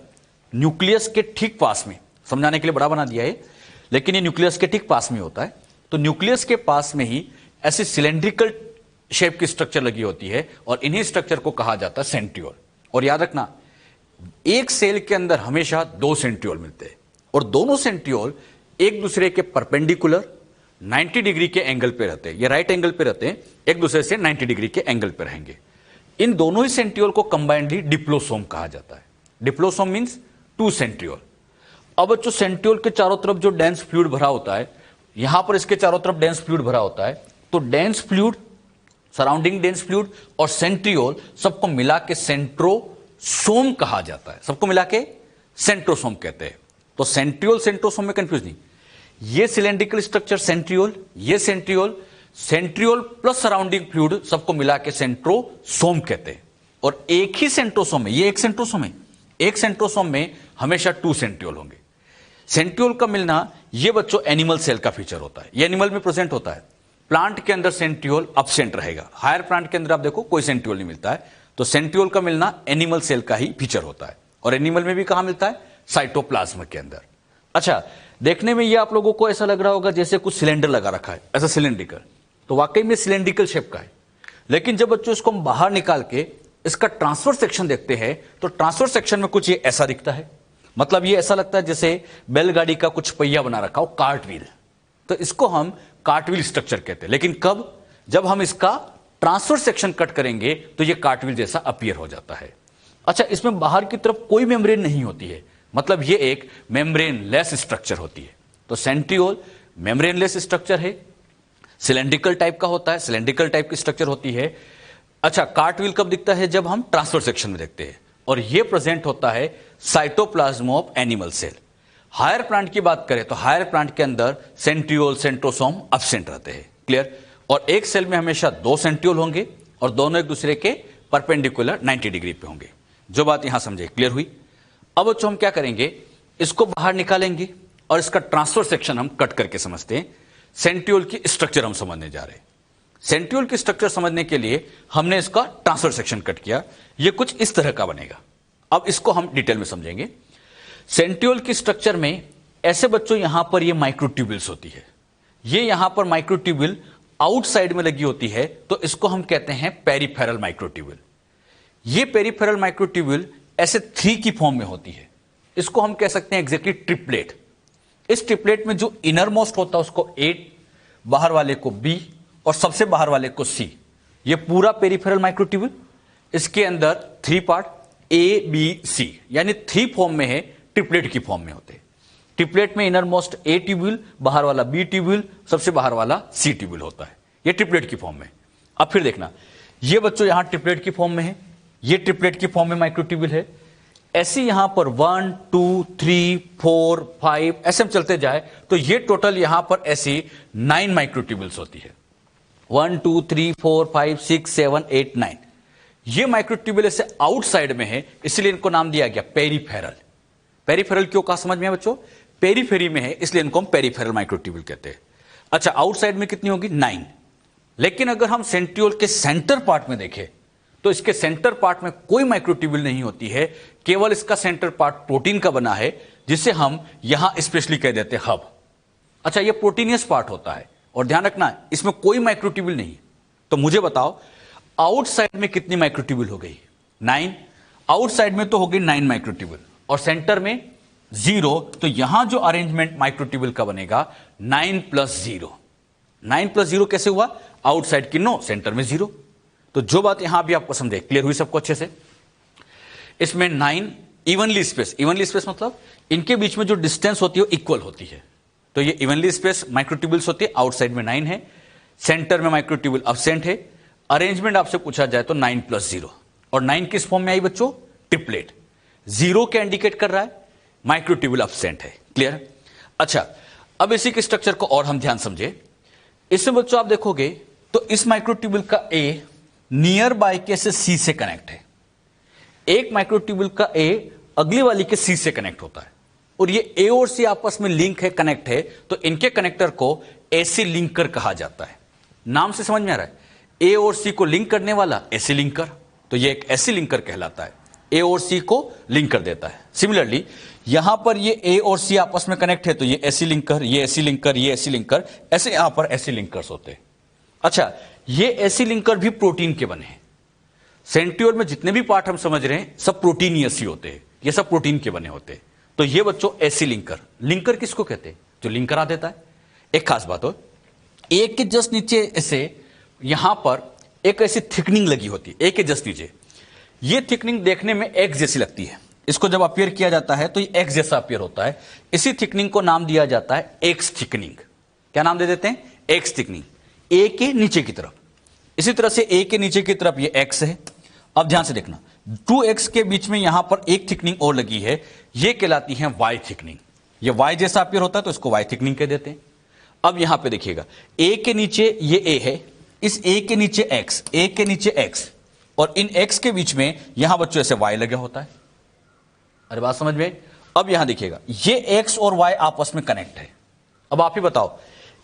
न्यूक्लियस के ठीक पास में, समझाने के लिए बड़ा बना दिया है, लेकिन ये न्यूक्लियस के ठीक पास में होता है। तो न्यूक्लियस के पास में ही ऐसी सिलेंड्रिकल शेप की स्ट्रक्चर लगी होती है और इन्हीं स्ट्रक्चर को कहा जाता है सेंट्रियोल। और याद रखना, एक सेल के अंदर हमेशा दो सेंट्रियोल मिलते हैं और दोनों सेंट्रियोल एक दूसरे के परपेंडिकुलर 90 डिग्री के एंगल पे रहते हैं। ये राइट एंगल पे रहते हैं, एक दूसरे से 90 डिग्री के एंगल पे रहेंगे। इन दोनों ही सेंट्रियोल को कंबाइंडली डिप्लोसोम कहा जाता है। डिप्लोसोम मींस टू सेंट्रियोल। अब जो सेंट्रियोल के चारों तरफ जो डेंस फ्लूइड भरा होता है, यहां पर इसके चारों तरफ डेंस फ्लूइड भरा होता है, तो dense fluid, surrounding dense fluid और सेंट्रियोल सबको मिला के सेंट्रोसोम कहा जाता है। सबको मिला के सेंट्रोसोम कहते हैं। तो सेंट्रियोल सेंट्रोसोम में कंफ्यूज नहीं। ये सिलेंड्रिकल स्ट्रक्चर सेंट्रियोल, ये centriole, centriole plus surrounding fluid सबको मिला के सेंट्रोसोम कहते हैं। और एक ही सेंट्रोसोम में, ये एक सेंट्रोसोम है, एक सेंट्रोसोम में हमेशा टू सेंट्रियोल होंगे। सेंट्रियोल का मिलना ये बच्चों एनिमल सेल का फीचर होता है। ये एनिमल में प्रेजेंट होता है। प्लांट के अंदर सेंट्रियोल एब्सेंट रहेगा। हायर प्लांट के अंदर आप देखो कोई सेंट्रियोल नहीं मिलता है। तो सेंट्रियोल का मिलना एनिमल सेल का ही फीचर होता है। और एनिमल में भी कहां मिलता है? साइटोप्लाज्म के अंदर। अच्छा, देखने में ये आप लोगों को ऐसा लग रहा होगा जैसे कुछ सिलेंडर लगा रखा है, ऐसा सिलेंड्रिकल। तो वाकई में सिलेंड्रिकल शेप का है। लेकिन जब बच्चों इसको हम बाहर निकाल के इसका ट्रांसफर सेक्शन देखते हैं तो ट्रांसफर सेक्शन में कुछ ये ऐसा दिखता है। मतलब ये ऐसा लगता है जैसे बैलगाड़ी का कुछ पहिया बना रखा हो, कार्ट व्हील। तो इसको हम कार्ट व्हील स्ट्रक्चर कहते हैं। लेकिन कब? जब हम इसका ट्रांसफर सेक्शन कट करेंगे तो ये कार्ट व्हील जैसा अपीयर हो जाता है। अच्छा, इसमें बाहर की तरफ कोई मेम्ब्रेन नहीं होती है। मतलब ये एक मेम्ब्रेन लेस स्ट्रक्चर होती है। तो सेंट्रियोल मेम्ब्रेन लेस स्ट्रक्चर है, सिलेंड्रिकल टाइप का होता है, सिलेंड्रिकल टाइप की स्ट्रक्चर होती है। अच्छा, कार्ट व्हील कब दिखता है? जब हम ट्रांसफर सेक्शन में देखते हैं। और ये प्रेजेंट होता है cytoplasm of animal cell. Higher plant की बात करें तो हायर प्लांट के अंदर सेंट्रियोल सेंट्रोसोम एब्सेंट रहते हैं। क्लियर? और एक सेल में हमेशा दो सेंट्रियोल होंगे और दोनों एक दूसरे के परपेंडिकुलर 90 डिग्री पे होंगे। जो बात यहां समझे, क्लियर हुई? अब बच्चों हम क्या करेंगे, इसको बाहर निकालेंगे और इसका ट्रांसफर सेक्शन हम कट करके समझते हैं। सेंट्रियोल की स्ट्रक्चर हम समझने जा रहे हैं। सेंट्रियोल की स्ट्रक्चर समझने के लिए हमने इसका ट्रांसफर सेक्शन कट किया। ये कुछ इस तरह का बनेगा। अब इसको हम डिटेल में समझेंगे। सेंट्रियोल की स्ट्रक्चर में ऐसे बच्चों यहां पर ये माइक्रोट्यूब्यूल्स होती है। ये यहां पर माइक्रोट्यूब्यूल आउटसाइड में लगी होती है, तो इसको हम कहते हैं पेरिफेरल माइक्रोट्यूब्यूल। ये पेरिफेरल माइक्रोट्यूब्यूल ऐसे 3 की फॉर्म में होती है। इसको हम कह सकते हैं एग्जैक्टली ट्रिपलेट। इस ट्रिपलेट में जो इनर मोस्ट होता है उसको A, बाहर वाले को B और सबसे बाहर वाले को C। ये पूरा पेरिफेरल माइक्रोट्यूब्यूल, इसके अंदर 3 पार्ट A, B, C, यानी 3 फॉर्म में है, ट्रिपलेट की फॉर्म में होते हैं। ट्रिपलेट में इनर मोस्ट A ट्यूब्यूल, बाहर वाला B ट्यूब्यूल, सबसे बाहर वाला C ट्यूब्यूल होता है। ये ट्रिपलेट की फॉर्म में। अब फिर देखना, ये बच्चों यहां ट्रिपलेट की फॉर्म में है, ये ट्रिपलेट की फॉर्म में माइक्रोट्यूब्यूल है। ऐसे यहां पर 1, 2, 3, 4, 5 ऐसे हम चलते जाए तो ये टोटल यहां पर ऐसी 9 माइक्रोट्यूब्यूल्स होती है। 1, 2, 3, 4, 5, 6, 7, 8, 9। ये माइक्रोट्यूब्यूल ऐसे आउटसाइड में है, इसलिए इनको नाम दिया गया पेरिफेरल। पेरिफेरल क्यों कहा समझ में है बच्चों? पेरीफेरी में है, इसलिए इनको हम पेरिफेरल माइक्रोट्यूब्यूल कहते हैं। अच्छा, आउटसाइड में कितनी होगी? 9। लेकिन अगर हम सेंट्रियोल के सेंटर पार्ट में देखें तो इसके सेंटर पार्ट में कोई माइक्रोट्यूब्यूल नहीं होती है। केवल इसका सेंटर पार्ट प्रोटीन का बना है, जिसे हम यहां स्पेशली कह देते हैं हब। अच्छा, ये प्रोटीनियस पार्ट होता है और ध्यान रखना इसमें कोई माइक्रोट्यूब्यूल नहीं। तो मुझे बताओ आउटसाइड में कितनी माइक्रोट्यूब्यूल हो गई? 9। आउटसाइड में तो हो गई 9 माइक्रोट्यूब्यूल और सेंटर में 0। तो यहां जो अरेंजमेंट माइक्रोट्यूब्यूल का बनेगा 9 + 0। 9 + 0 कैसे हुआ? आउटसाइड की 9, सेंटर में 0। तो जो बात यहां भी आपको समझे, क्लियर हुई सबको अच्छे से? इसमें 9 इवनली स्पेस, इवनली स्पेस मतलब इनके बीच में जो डिस्टेंस होती है वो इक्वल होती है। तो ये इवनली स्पेस माइक्रोट्यूब्यूल्स होती है। आउटसाइड में 9 है, सेंटर में माइक्रोट्यूब्यूल एब्सेंट है। अरेंजमेंट आपसे पूछा जाए तो 9 + 0। और 9 किस फॉर्म में आई बच्चों? ट्रिपलेट। 0 क्या इंडिकेट कर रहा है? माइक्रोट्यूब्यूल एब्सेंट है। क्लियर? अच्छा, अब इसी के स्ट्रक्चर को और हम ध्यान समझे। इसमें बच्चों आप देखोगे तो इस माइक्रोट्यूब्यूल का A नियर बाय के से C से कनेक्ट है। एक माइक्रोट्यूब्यूल का A अगली वाली के C से कनेक्ट होता है और ये A और C आपस में लिंक है, कनेक्ट है, तो इनके कनेक्टर को AC लिंकर कहा जाता है। नाम से समझ में आ रहा है? A और C को लिंक करने वाला AC लिंकर, तो ये एक AC लिंकर कहलाता है। ए और सी को लिंक कर देता है। सिमिलरली यहां पर ये ए और सी आपस में कनेक्ट है तो ये ऐसी लिंकर, ये ऐसी लिंकर, ये ऐसी लिंकर, ऐसे यहां पर ऐसी लिंकर्स होते हैं। अच्छा, ये ऐसी लिंकर भी प्रोटीन के बने हैं। सेंट्रियोल में जितने भी पार्ट हम समझ रहे हैं सब प्रोटीनियस ही होते हैं, ये सब प्रोटीन के बने होते हैं। तो ये बच्चों ऐसी लिंकर, लिंकर किसको कहते हैं? जो लिंकर आ देता है। एक खास बात हो, एक के जस्ट नीचे ऐसे यहां पर एक ऐसी थिकनिंग लगी होती है, एक के जस्ट नीचे। ये थिकनिंग देखने में एक्स जैसी लगती है, इसको जब अपीयर किया जाता है तो ये एक्स जैसा अपीयर होता है। इसी थिकनिंग को नाम दिया जाता है एक्स थिकनिंग। क्या नाम दे देते हैं? X thickening. ए के नीचे की तरफ, इसी तरह से ए के नीचे की तरफ ये एक्स है। अब ध्यान से देखना, 2x के बीच में यहां पर एक थिकनिंग और लगी है, ये कहलाती है वाई थिकनिंग। ये वाई जैसा अपीयर होता है तो इसको वाई थिकनिंग कह देते हैं। अब यहां पे देखिएगा, ए के नीचे ये ए है, इस ए के नीचे एक्स, ए के नीचे एक्स, और इन एक्स के बीच में यहां बच्चों ऐसे वाई लगा होता है। अरे बात समझ में? अब यहां देखिएगा, ये एक्स और वाई आपस में कनेक्ट है। अब आप ही बताओ,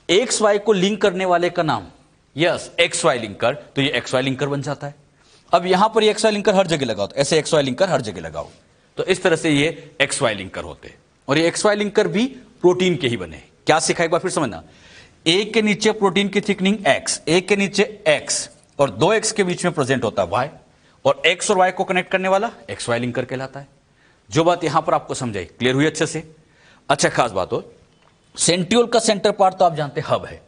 एक्स वाई को लिंक करने वाले का नाम, यस, एक्स वाई लिंकर, तो ये एक्स वाई लिंकर बन जाता है। अब यहां पर ये एक्स वाई लिंकर हर जगह लगाओ, तो ऐसे एक्स वाई लिंकर हर जगह लगाओ, तो इस तरह से ये एक्स वाई लिंकर होते हैं। और ये एक्स वाई लिंकर भी प्रोटीन के ही बने। क्या सीखा एक बार फिर समझना, ए के नीचे प्रोटीन की थिकनिंग एक्स, ए के नीचे एक्स, और 2x के बीच में प्रेजेंट होता है वाई, और एक्स और वाई को कनेक्ट करने वाला एक्स वाई लिंकर कहलाता है। जो बात यहां पर आपको समझाई, क्लियर हुई अच्छे से? अच्छा, खास बात हो, सेंट्रियोल का सेंटर पार्ट तो आप जानते हैं हब है।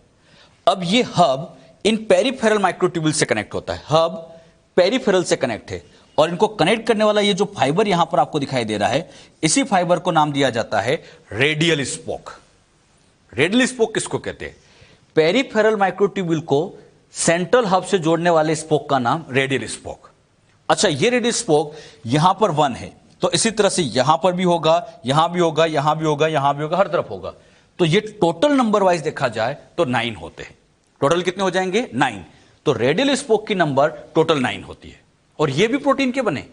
अब ये हब इन पेरिफेरल माइक्रोट्यूब्यूल से कनेक्ट होता है, हब पेरिफेरल से कनेक्ट है, और इनको कनेक्ट करने वाला ये जो फाइबर यहां पर आपको दिखाई दे रहा है, इसी फाइबर को नाम दिया जाता है रेडियल स्पोक। रेडियल स्पोक किसको कहते हैं? पेरिफेरल माइक्रोट्यूब्यूल को सेंट्रल हब से जोड़ने वाले स्पोक का नाम रेडियल स्पोक। अच्छा, ये रेडियल स्पोक यहां पर 1 है, तो इसी तरह से यहां पर भी होगा, यहां भी होगा, यहां भी होगा, यहां भी होगा, हर तरफ होगा। तो ये टोटल नंबर वाइज देखा जाए तो 9 होते हैं। टोटल कितने हो जाएंगे? 9। तो रेडियल स्पोक की नंबर टोटल 9 होती है, और ये भी प्रोटीन के बने।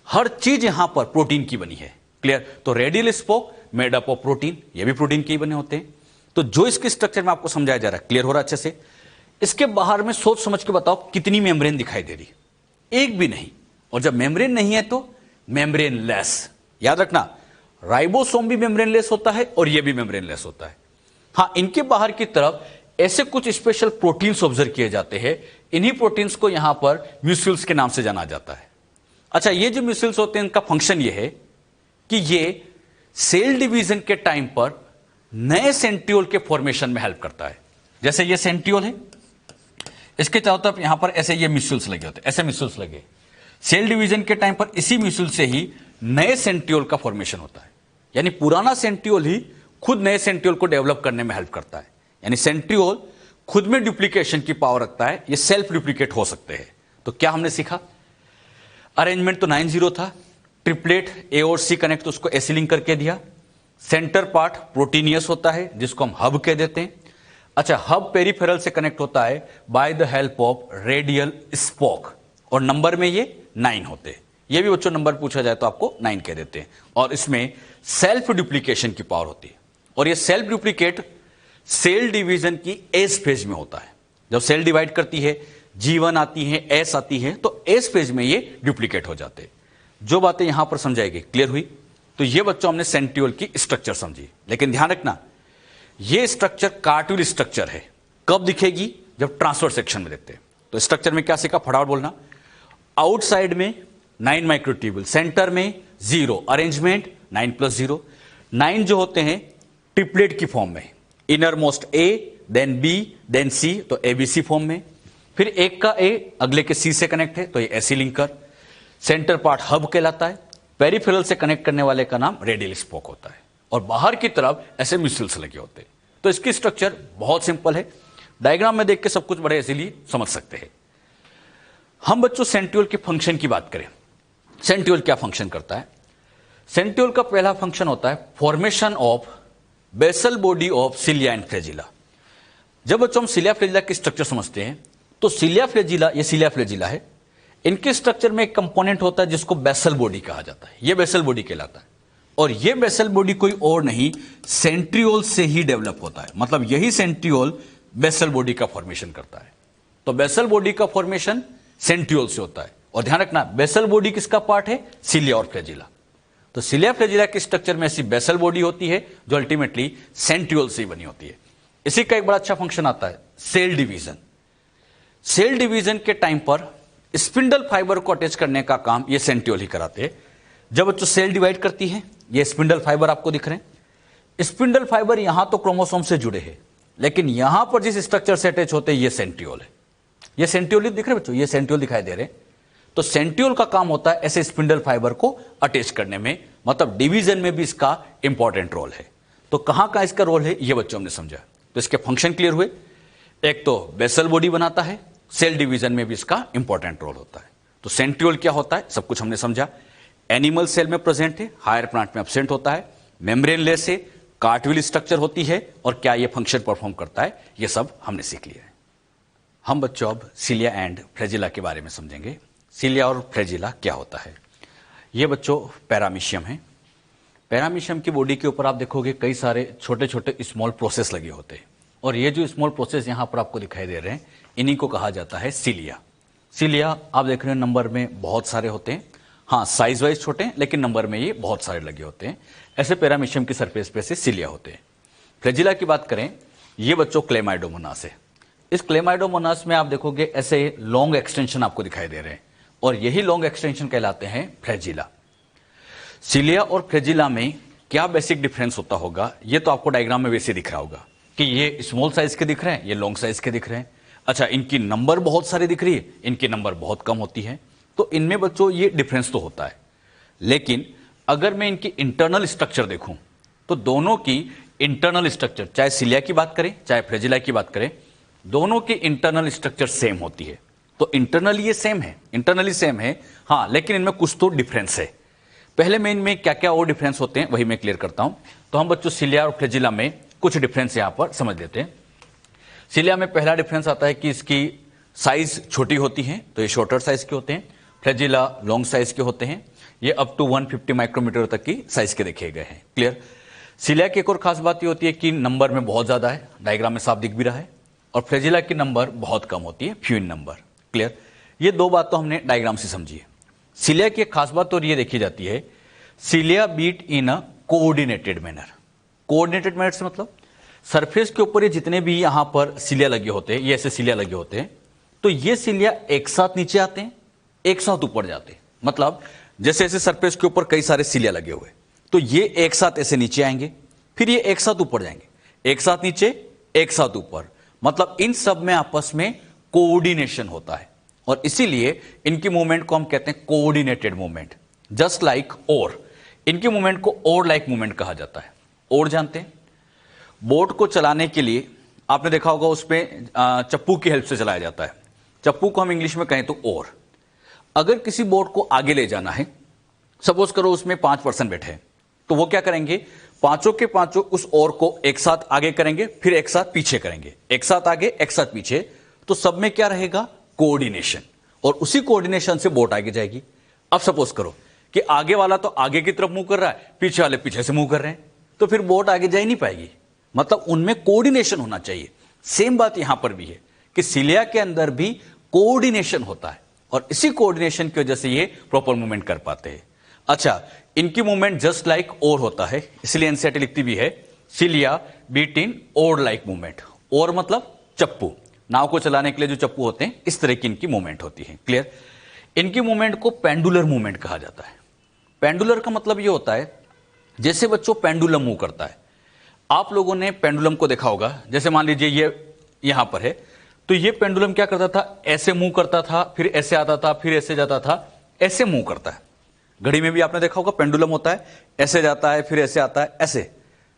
हर चीज यहां पर प्रोटीन की बनी है। क्लियर? तो radial spoke made up of protein, ये भी प्रोटीन के ही बने होते हैं। तो जो इसके स्ट्रक्चर में आपको समझाया जा रहा है, क्लियर हो रहा है अच्छे से? इसके बाहर में सोच समझ के बताओ कितनी मेम्ब्रेन दिखाई दे रही? एक भी नहीं। और जब मेम्ब्रेन नहीं है तो मेम्ब्रेन लेस। याद रखना, राइबोसोम भी मेम्ब्रेन लेस होता है और यह भी मेम्ब्रेन लेस होता है। हाँ, इनके बाहर की तरफ ऐसे कुछ स्पेशल प्रोटीन्स ऑब्जर्व किए जाते हैं। इन्हीं प्रोटीन्स को यहां पर म्यूसिल्स के नाम से जाना जाता है। अच्छा, ये जो म्यूसिल्स होते हैं, इनका फंक्शन ये है कि ये सेल डिवीजन के टाइम पर नए सेंट्रियोल के फॉर्मेशन में हेल्प करता है। जैसे ये सेंट्रियोल है, इसके चारों तरफ यहां पर ऐसे ये म्यूसिल्स लगे होते हैं, ऐसे म्यूसिल्स लगे। सेल डिवीजन के टाइम पर इसी म्यूसिल से ही नए सेंट्रियोल का फॉर्मेशन होता है। यानी पुराना सेंट्रियोल ही खुद नए सेंट्रियोल को डेवलप करने में हेल्प करता है। यानी सेंट्रियोल खुद में डुप्लीकेशन की पावर रखता है, ये सेल्फ डुप्लीकेट हो सकते हैं। तो क्या हमने सीखा? अरेंजमेंट तो 9-0 था। ट्रिपलेट ए और सी कनेक्ट, तो उसको ऐसे लिंक करके दिया। सेंटर पार्ट प्रोटीनियस होता है, जिसको हम हब कह देते हैं। अच्छा, हब पेरिफेरल से कनेक्ट होता है by the help of radial spoke, और नंबर में ये 9 होते हैं। ये भी बच्चों नंबर पूछा जाए तो आपको 9 कह देते हैं। और इसमें सेल्फ डुप्लीकेशन की पावर होती है, और ये सेल्फ डुप्लीकेट सेल डिवीजन की एस फेज में होता है। जब सेल डिवाइड करती है, G1 आती है, एस आती है, तो एस फेज में ये डुप्लीकेट हो जाते हैं। जो बातें यहां पर समझाई गई, क्लियर हुई? तो ये बच्चों हमने सेंट्रियोल की स्ट्रक्चर समझी। लेकिन ध्यान रखना, ये स्ट्रक्चर कार्टूल स्ट्रक्चर है। कब दिखेगी? जब ट्रांसफर सेक्शन में देखते हैं। तो स्ट्रक्चर में क्या सीखा? फटाफट बोलना। आउटसाइड में 9 माइक्रोट्यूब्यूल, सेंटर में 0, अरेंजमेंट 9+0। 9 जो होते हैं ट्रिपलेट की फॉर्म में, इनर मोस्ट ए, देन बी, देन सी, तो एबीसी फॉर्म में। फिर एक का ए अगले के सी से कनेक्ट है, तो ये ऐसी लिंकर। सेंटर पार्ट हब कहलाता है। पेरिफेरल से कनेक्ट करने वाले का नाम रेडियल स्पोक होता है, और बाहर की तरफ ऐसे म्यूसिल्स लगे होते हैं। तो इसकी स्ट्रक्चर बहुत सिंपल है, डायग्राम में देख के सब कुछ बड़े इजीली समझ सकते हैं। हम बच्चों सेंट्रियोल के फंक्शन की बात करें, सेंट्रियोल क्या फंक्शन करता है? सेंट्रियोल का पहला फंक्शन होता है formation of basal body of cilia and flagella. जब बच्चों हम सिलिया फ्लैजिला की स्ट्रक्चर समझते हैं, तो सिलिया फ्लैजिला, ये सिलिया फ्लैजिला है, इनके स्ट्रक्चर में एक कंपोनेंट होता है जिसको बेसल बॉडी कहा जाता है। ये बेसल बॉडी कहलाता है, और ये बेसल बॉडी कोई और नहीं, सेंट्रियोल से ही डेवलप होता है। मतलब यही सेंट्रियोल बेसल बॉडी का फॉर्मेशन करता है। तो बेसल बॉडी का फॉर्मेशन सेंट्रियोल से होता है। और ध्यान रखना बेसल बॉडी किसका पार्ट है, सिलिया और फ्लैजिला। तो सिलिया फ्लैजिला के स्ट्रक्चर में ऐसी बेसल बॉडी होती है जो अल्टीमेटली सेंट्रियोल से बनी होती है। इसी का एक बड़ा अच्छा फंक्शन आता है सेल डिवीजन। सेल डिवीजन के टाइम पर स्पिंडल फाइबर को अटैच करने का काम ये सेंट्रियोल ही कराते हैं। जब बच्चों सेल डिवाइड करती है, ये स्पिंडल फाइबर आपको दिख रहे हैं। स्पिंडल फाइबर यहां तो क्रोमोसोम से जुड़े हैं, लेकिन यहां पर जिस स्ट्रक्चर से अटैच होते हैं ये सेंट्रियोल है। ये सेंट्रियोल दिख रहे हैं बच्चों, ये सेंट्रियोल दिखाई दे रहे हैं। तो सेंट्रियोल का काम होता है ऐसे स्पिंडल फाइबर को अटैच करने में, मतलब डिवीजन में भी इसका इंपॉर्टेंट रोल है। तो कहां का इसका रोल है ये बच्चों हमने समझा। तो इसके फंक्शन क्लियर हुए। एक तो बेसल बॉडी बनाता है, सेल डिवीजन में भी इसका इंपॉर्टेंट रोल होता है। तो सेंट्रियोल क्या होता है सब कुछ हमने समझा। एनिमल सेल में प्रेजेंट है, हायर प्लांट में एब्सेंट होता है, मेम्ब्रेनलेस है, कार्टविल स्ट्रक्चर होती है, और क्या ये फंक्शन परफॉर्म करता है ये सब हमने सीख लिया है। हम बच्चों अब सिलिया एंड फ्लैजिला के बारे में समझेंगे। सिलिया और फ्लैजिला क्या होता है। ये बच्चों पैरामीशियम है। पैरामीशियम की बॉडी के ऊपर आप देखोगे कई सारे छोटे छोटे स्मॉल प्रोसेस लगे होते हैं, और ये जो स्मॉल प्रोसेस यहां पर आपको दिखाई दे रहे हैं इन्हीं को कहा जाता है सिलिया। सिलिया आप देख रहे हैं नंबर में बहुत सारे होते हैं, हाँ साइज वाइज छोटे हैं लेकिन नंबर में ये बहुत सारे लगे होते हैं। ऐसे पैरामीशियम की सरफेस पे से सिलिया होते हैं। फ्लैजिला की बात करें, ये बच्चों क्लेमाइडोमोनास है। इस क्लेमाइडोमोनास में आप देखोगे ऐसे लॉन्ग एक्सटेंशन आपको दिखाई दे रहे हैं, और यही लॉन्ग एक्सटेंशन कहलाते हैं फ्लैजिला। सिलिया और फ्लैजिला में क्या बेसिक डिफरेंस होता होगा ये तो आपको डायग्राम में वैसे दिख रहा होगा कि ये स्मॉल साइज के दिख रहे हैं, ये लॉन्ग साइज के दिख रहे हैं। अच्छा, इनकी नंबर बहुत सारी दिख रही है, इनकी नंबर बहुत कम होती है। तो इनमें बच्चों ये डिफरेंस तो होता है, लेकिन अगर मैं इनकी इंटरनल स्ट्रक्चर देखूं तो दोनों की इंटरनल स्ट्रक्चर, चाहे सिलिया की बात करें चाहे फ्लैजिला की बात करें, दोनों की इंटरनल स्ट्रक्चर सेम होती है। तो इंटरनली ये सेम है, इंटरनली सेम है, हाँ, लेकिन इनमें कुछ तो डिफरेंस है। पहले मैं इनमें क्या क्या और डिफरेंस होते हैं वही मैं क्लियर करता हूं। तो हम बच्चों सिलिया और फ्लैजिला में कुछ डिफरेंस यहां पर समझ लेते हैं। सिलिया में पहला डिफरेंस आता है कि इसकी साइज छोटी होती है, तो ये शॉर्टर साइज के होते हैं। फ्लैजिला लॉन्ग साइज के होते हैं, ये अप टू 150 माइक्रोमीटर तक की साइज के देखे गए हैं। क्लियर। सिलिया की एक और खास बात ये होती है कि नंबर में बहुत ज्यादा है, डायग्राम में साफ दिख भी रहा है, और फ्लैजिला की नंबर बहुत कम होती है, फ्यू इन नंबर। क्लियर। ये दो बात तो हमने डायग्राम से समझी है। सिलिया की एक खास बात और ये देखी जाती है, cilia beat in a coordinated manner. Coordinated manner से मतलब सरफेस के ऊपर ये जितने भी यहां पर सिलिया लगे होते हैं, ये ऐसे सिलिया लगे होते हैं, तो ये सिलिया एक साथ नीचे आते हैं, एक साथ ऊपर जाते हैं। मतलब जैसे ऐसे सरफेस के ऊपर कई सारे सिलिया लगे हुए, तो ये एक साथ ऐसे नीचे आएंगे, फिर ये एक साथ ऊपर जाएंगे, एक साथ नीचे एक साथ ऊपर। मतलब इन सब में आपस में कोऑर्डिनेशन होता है, और इसीलिए इनकी मूवमेंट को हम कहते हैं कोऑर्डिनेटेड मूवमेंट। जस्ट लाइक ओर, इनकी मूवमेंट को ओर लाइक मूवमेंट कहा जाता है। ओर जानते हैं, बोट को चलाने के लिए आपने देखा होगा उसमें चप्पू की हेल्प से चलाया जाता है। चप्पू को हम इंग्लिश में कहें तो ओर। अगर किसी बोट को आगे ले जाना है, सपोज करो उसमें 5 पर्सन बैठे हैं, तो वो क्या करेंगे, पांचों के पांचों उस ओर को एक साथ आगे करेंगे, फिर एक साथ पीछे करेंगे, एक साथ आगे एक साथ पीछे। तो सब में क्या रहेगा, कोऑर्डिनेशन, और उसी कोऑर्डिनेशन से बोट आगे जाएगी। अब सपोज करो कि आगे वाला तो आगे की तरफ मूव कर रहा है, पीछे वाले पीछे से मूव कर रहे हैं, तो फिर बोट आगे जा ही नहीं पाएगी। मतलब उनमें कोऑर्डिनेशन होना चाहिए। सेम बात यहां पर भी है कि सिलिया के अंदर भी कोऑर्डिनेशन होता है, और इसी कोऑर्डिनेशन की वजह से ये प्रॉपर मूवमेंट कर पाते हैं। अच्छा, इनकी मूवमेंट जस्ट लाइक ओर होता है, इसलिए एनसीईआरटी लिखती भी है cilia beat in oar like movement. Oar मतलब चप्पू, नाव को चलाने के लिए जो चप्पू होते हैं, इस तरह की इनकी मूवमेंट होती है। क्लियर। इनकी मूवमेंट को पेंडुलर मूवमेंट कहा जाता है। पेंडुलर का मतलब ये होता है जैसे बच्चों पेंडुलम मूव करता है। आप लोगों ने पेंडुलम को देखा होगा, जैसे मान लीजिए ये यहां पर है, तो ये पेंडुलम क्या करता था, ऐसे मूव करता था, फिर ऐसे आता था, फिर ऐसे जाता था, ऐसे मूव करता है। घड़ी में भी आपने देखा होगा पेंडुलम होता है, ऐसे जाता है, फिर ऐसे आता है, ऐसे।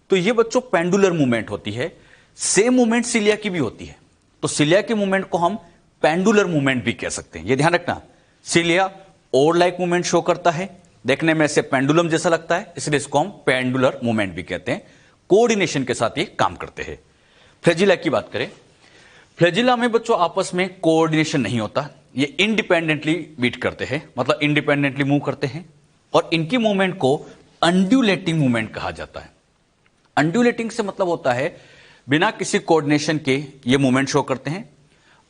तो ये बच्चों पेंडुलर मूवमेंट होती है। सेम मूवमेंट सिलिया की भी होती है, तो सिलिया की मूवमेंट को हम पेंडुलर मूवमेंट भी कह सकते हैं। ये ध्यान रखना, सिलिया ओर लाइक मूवमेंट शो करता है, देखने में ऐसे पेंडुलम जैसा लगता है, इसलिए इसको हम पेंडुलर मूवमेंट भी कहते हैं। कोऑर्डिनेशन के साथ ये काम करते हैं। फ्लैजिला की बात करें, फ्लैजिला में बच्चों आपस में कोऑर्डिनेशन नहीं होता, ये इंडिपेंडेंटली बीट करते हैं, मतलब इंडिपेंडेंटली मूव करते हैं, और इनकी मूवमेंट को अंड्यूलेटिंग मूवमेंट कहा जाता है। अंड्यूलेटिंग से मतलब होता है बिना किसी कोऑर्डिनेशन के ये मूवमेंट शो करते हैं।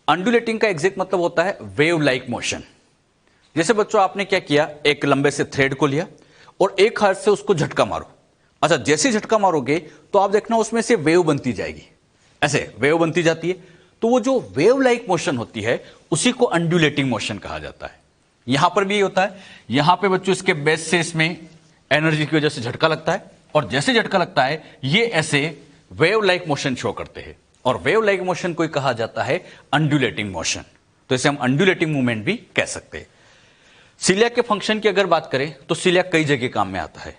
अंडुलेटिंग का एग्जैक्ट मतलब होता है वेव लाइक मोशन। जैसे बच्चों आपने क्या किया, एक लंबे से थ्रेड को लिया और एक हाथ से उसको झटका मारो। अच्छा, जैसे झटका मारोगे तो आप देखना उसमें से वेव बनती जाएगी, ऐसे वेव बनती जाती है। तो वो जो वेव लाइक मोशन होती है उसी को अंडुलेटिंग मोशन कहा जाता है। यहां पर भी होता है, यहां पे बच्चों इसके बेस से इसमें एनर्जी की वजह से झटका लगता है और जैसे झटका लगता है ये ऐसे वेव लाइक मोशन शो करते हैं और वेव लाइक मोशन को कहा जाता है अंडुलेटिंग मोशन। तो इसे हम अंडुलेटिंग मूवमेंट भी कह सकते हैं। सिलिया के फंक्शन की अगर बात करें तो सिलिया कई जगह काम में आता है।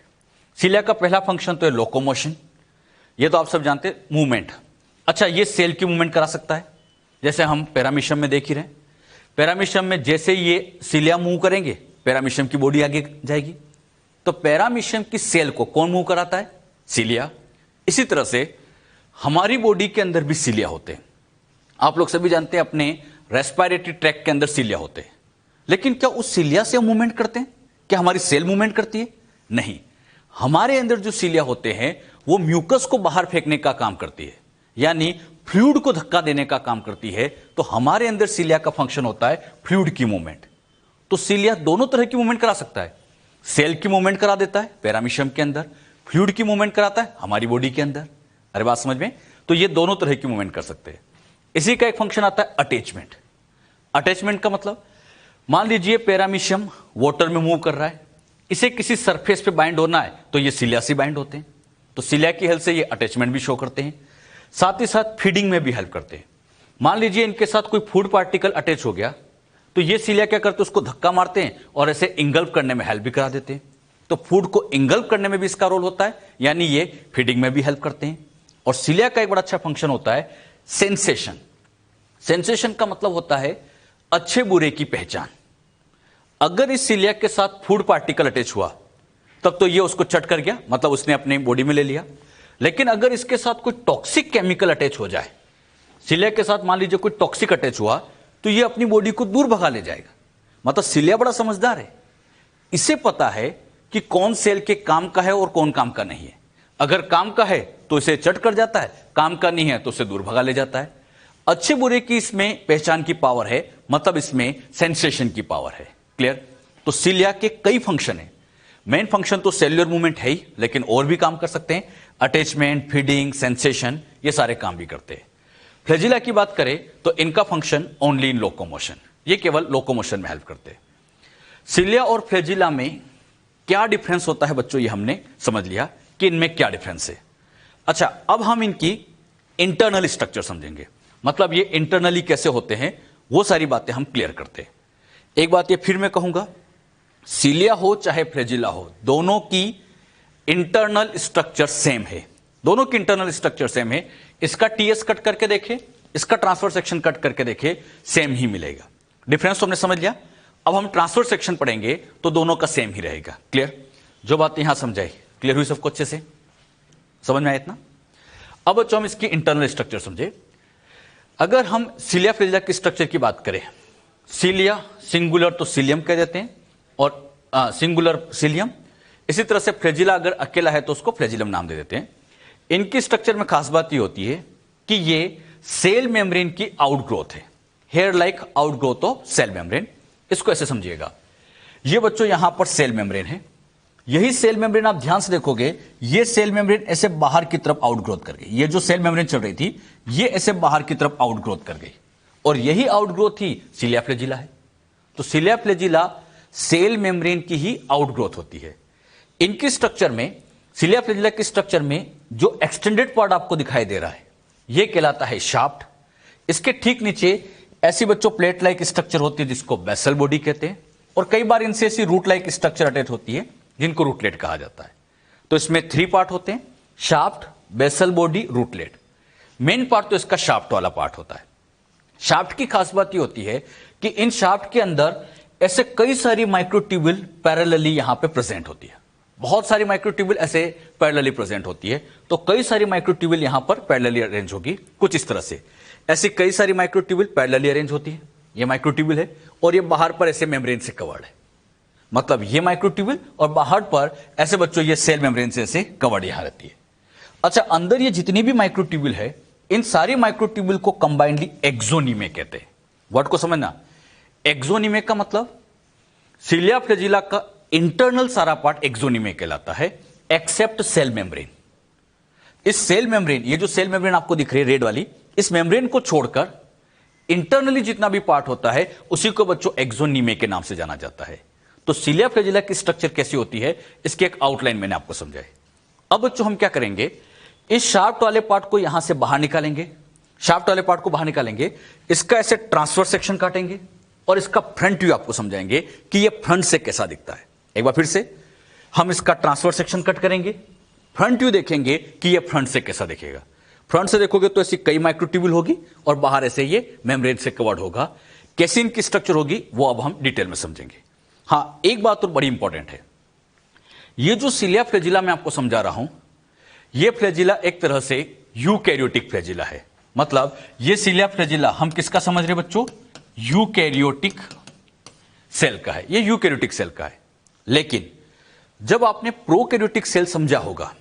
सिलिया का पहला फंक्शन तो है लोकोमोशन, ये तो आप सब जानते हैं, मूवमेंट। अच्छा, ये सेल की मूवमेंट करा सकता है, जैसे हम पैरामीशियम में देख ही रहे। पैरामीशियम में जैसे ये सिलिया मूव करेंगे पैरामीशियम की बॉडी आगे जाएगी। तो पैरामीशियम की सेल को कौन मूव कराता है? सिलिया। इसी तरह से हमारी बॉडी के अंदर भी सिलिया होते हैं। आप लोग सभी जानते हैं अपने रेस्पिरेटरी ट्रैक्ट के अंदर सिलिया होते हैं, लेकिन क्या उस सिलिया से हम मूवमेंट करते हैं? क्या हमारी सेल मूवमेंट करती है? नहीं। हमारे अंदर जो सिलिया होते हैं वो म्यूकस को बाहर फेंकने का काम करती है, यानी फ्लूइड को धक्का देने का काम करती है। तो हमारे अंदर सिलिया का फंक्शन होता है फ्लूइड की मूवमेंट। तो सिलिया दोनों तरह की मूवमेंट करा सकता है, सेल की मूवमेंट करा देता है पैरामीशियम के अंदर, फ्लूइड की मूवमेंट कराता है हमारी बॉडी के अंदर। अरे बात समझ में? तो ये दोनों तरह की मूवमेंट कर सकते हैं। इसी का एक फंक्शन आता है अटैचमेंट। अटैचमेंट का मतलब, मान लीजिए पैरामीशियम वाटर में मूव कर रहा है, इसे किसी सरफेस पे बाइंड होना है तो ये सिलिया से बाइंड होते हैं। तो सिलिया की हेल्प से ये अटैचमेंट भी शो करते हैं, साथ ही साथ फीडिंग में भी हेल्प करते हैं। मान लीजिए इनके साथ कोई फूड पार्टिकल अटैच हो गया तो ये सिलिया क्या करते हैं, उसको धक्का मारते हैं और ऐसे इंगल्प करने में हेल्प भी करा देते हैं। तो फूड को इंगल्प करने में भी इसका रोल होता है, यानी ये फीडिंग में भी हेल्प करते हैं। और सिलिया का एक बड़ा अच्छा फंक्शन होता है सेंसेशन। सेंसेशन का मतलब होता है अच्छे बुरे की पहचान। अगर इस सिलिया के साथ फूड पार्टिकल अटैच हुआ तब तो ये उसको चट कर गया, मतलब उसने अपनी बॉडी में ले लिया। लेकिन अगर इसके साथ कोई टॉक्सिक केमिकल अटैच हो जाए, सिलिया के साथ मान लीजिए कोई टॉक्सिक अटैच हुआ, तो ये अपनी बॉडी को दूर भगा ले जाएगा। मतलब सिलिया बड़ा समझदार है, इसे पता है कि कौन सेल के काम का है और कौन काम का नहीं है। अगर काम का है तो इसे चट कर जाता है, काम का नहीं है तो उसे दूर भगा ले जाता है। अच्छे बुरे की इसमें पहचान की पावर है, मतलब इसमें सेंसेशन की पावर है। क्लियर? तो सिलिया के कई फंक्शन है। मेन फंक्शन तो सेल्युलर मूवमेंट है ही, लेकिन और भी काम कर सकते हैं, अटैचमेंट, फीडिंग, सेंसेशन, ये सारे काम भी करते हैं। फ्लैजिला की बात करें तो इनका फंक्शन ओनली इन लोकोमोशन, ये केवल लोकोमोशन में हेल्प करते हैं। सिलिया और फ्लैजिला में क्या डिफरेंस होता है बच्चों, ये हमने समझ लिया कि इनमें क्या डिफरेंस है। अच्छा, अब हम इनकी इंटरनल स्ट्रक्चर समझेंगे, मतलब ये इंटरनली कैसे होते हैं, वो सारी बातें हम क्लियर करते हैं। एक बात ये फिर मैं कहूंगा, सिलिया हो चाहे फ्लैजिला हो, दोनों की इंटरनल स्ट्रक्चर सेम है। दोनों की इंटरनल स्ट्रक्चर सेम है। इसका टीएस कट करके देखे, इसका ट्रांसफर सेक्शन कट करके देखे, सेम ही मिलेगा। डिफरेंस तो हमने समझ लिया। अब हम ट्रांसफर सेक्शन पढ़ेंगे तो दोनों का सेम ही रहेगा। क्लियर? जो बात यहां समझाई क्लियर हुई सबको? अच्छे से समझ में आया इतना? अब बच्चों हम इसकी इंटरनल स्ट्रक्चर समझे। अगर हम सिलिया फ्लैजिला की स्ट्रक्चर की बात करें, सिलिया सिंगुलर तो सिलियम कह देते हैं और सिंगुलर सिलियम। इसी तरह से फ्लैजिला अगर अकेला है तो उसको फ्लैजिलम नाम दे देते हैं। इनकी स्ट्रक्चर में खास बात ये होती है कि ये सेल मेम्ब्रेन की आउटग्रोथ है, hair like outgrowth of cell membrane. इसको ऐसे समझिएगा, ये बच्चों यहां पर सेल मेम्ब्रेन है, यही सेल मेम्ब्रेन आप ध्यान से देखोगे, ये सेल मेम्ब्रेन ऐसे बाहर की तरफ आउटग्रोथ कर गई। ये जो सेल मेम्ब्रेन चल रही थी ये ऐसे बाहर की तरफ आउटग्रोथ कर गई और यही आउटग्रोथ ही सिलिया फ्लैजिला है। तो सिलिया फ्लैजिला सेल मेम्ब्रेन की ही आउटग्रोथ होती है। इनकी स्ट्रक्चर में, सिलिया फ्लैजिला की स्ट्रक्चर में जो एक्सटेंडेड पार्ट आपको दिखाई दे रहा है यह कहलाता है शाफ्ट। इसके ठीक नीचे ऐसी बच्चों प्लेट लाइक स्ट्रक्चर होती है जिसको बेसल बॉडी कहते हैं, और कई बार इनसे ऐसी रूट लाइक स्ट्रक्चर अटैच होती है जिनको रूटलेट कहा जाता है। तो इसमें 3 पार्ट होते हैं, shaft, basal body, rootlet. Main part तो इसका शाफ्ट वाला पार्ट होता है। शाफ्ट की खास बात यह होती है कि इन शाफ्ट के अंदर ऐसे कई सारी माइक्रोट्यूब्यूल पैरेलली यहां पे प्रेजेंट होती है। बहुत सारी माइक्रोट्यूब्यूल ऐसे पैरेलली प्रेजेंट होती है। तो कई सारी माइक्रोट्यूब्यूल यहां पर पैरेलली अरेंज होगी कुछ इस तरह से। ऐसी कई सारी माइक्रोट्यूब्यूल पैरेलली अरेंज होती है। ये माइक्रोट्यूब्यूल है और ये बाहर पर ऐसे मेम्ब्रेन से कवर्ड है, मतलब ये माइक्रोट्यूब्यूल और बाहर पर ऐसे बच्चों ये सेल मेम्ब्रेन से ऐसे कवर्ड यहां रहती है। अच्छा, अंदर ये जितनी भी माइक्रोट्यूब्यूल है इन सारी माइक्रोट्यूब्यूल को कंबाइंडली एक्सोनीमे कहते हैं। वर्ड को समझना, एक्सोनीमे का मतलब सिलिया फ्लैजिला का इंटरनल सारा पार्ट एक्सोनी में कहलाता है, एक्सेप्ट सेल मेम्ब्रेन। इस सेल मेम्ब्रेन, ये जो सेल मेम्ब्रेन आपको दिख रही है रेड वाली, इस मेम्ब्रेन को छोड़कर इंटरनली जितना भी पार्ट होता है उसी को बच्चों एक्सोनीमे के नाम से जाना जाता है। तो सिलिया फ्लैजिला की स्ट्रक्चर कैसी होती है, इसकी एक आउटलाइन मैंने आपको समझाई। अब बच्चों हम क्या करेंगे, इस शाफ्ट वाले पार्ट को यहां से बाहर निकालेंगे, शाफ्ट वाले पार्ट को बाहर निकालेंगे, इसका ऐसे ट्रांसफर सेक्शन काटेंगे और इसका फ्रंट व्यू आपको समझाएंगे कि ये फ्रंट से कैसा दिखता है। एक बार फिर से हम इसका ट्रांसफर सेक्शन कट करेंगे, फ्रंट व्यू देखेंगे कि ये फ्रंट से कैसा दिखेगा। फ्रंट से देखोगे तो ऐसी कई माइक्रोट्यूब्यूल होगी और बाहर ऐसे ये मेम्ब्रेन से कवर्ड होगा। कैसी इनकी स्ट्रक्चर होगी वो अब हम डिटेल में समझेंगे। हाँ, एक बात तो बड़ी इंपॉर्टेंट है, ये जो सिलिया फ्लैजिला मैं आपको समझा रहा हूं, ये फ्लैजिला एक तरह से यूकैरियोटिक फ्लैजिला है। मतलब ये सिलिया फ्लैजिला हम किसका समझ रहे बच्चों, यूकैरियोटिक सेल का है, ये यूकैरियोटिक सेल का है। लेकिन जब आपने प्रोकैरियोटिक सेल समझा होगा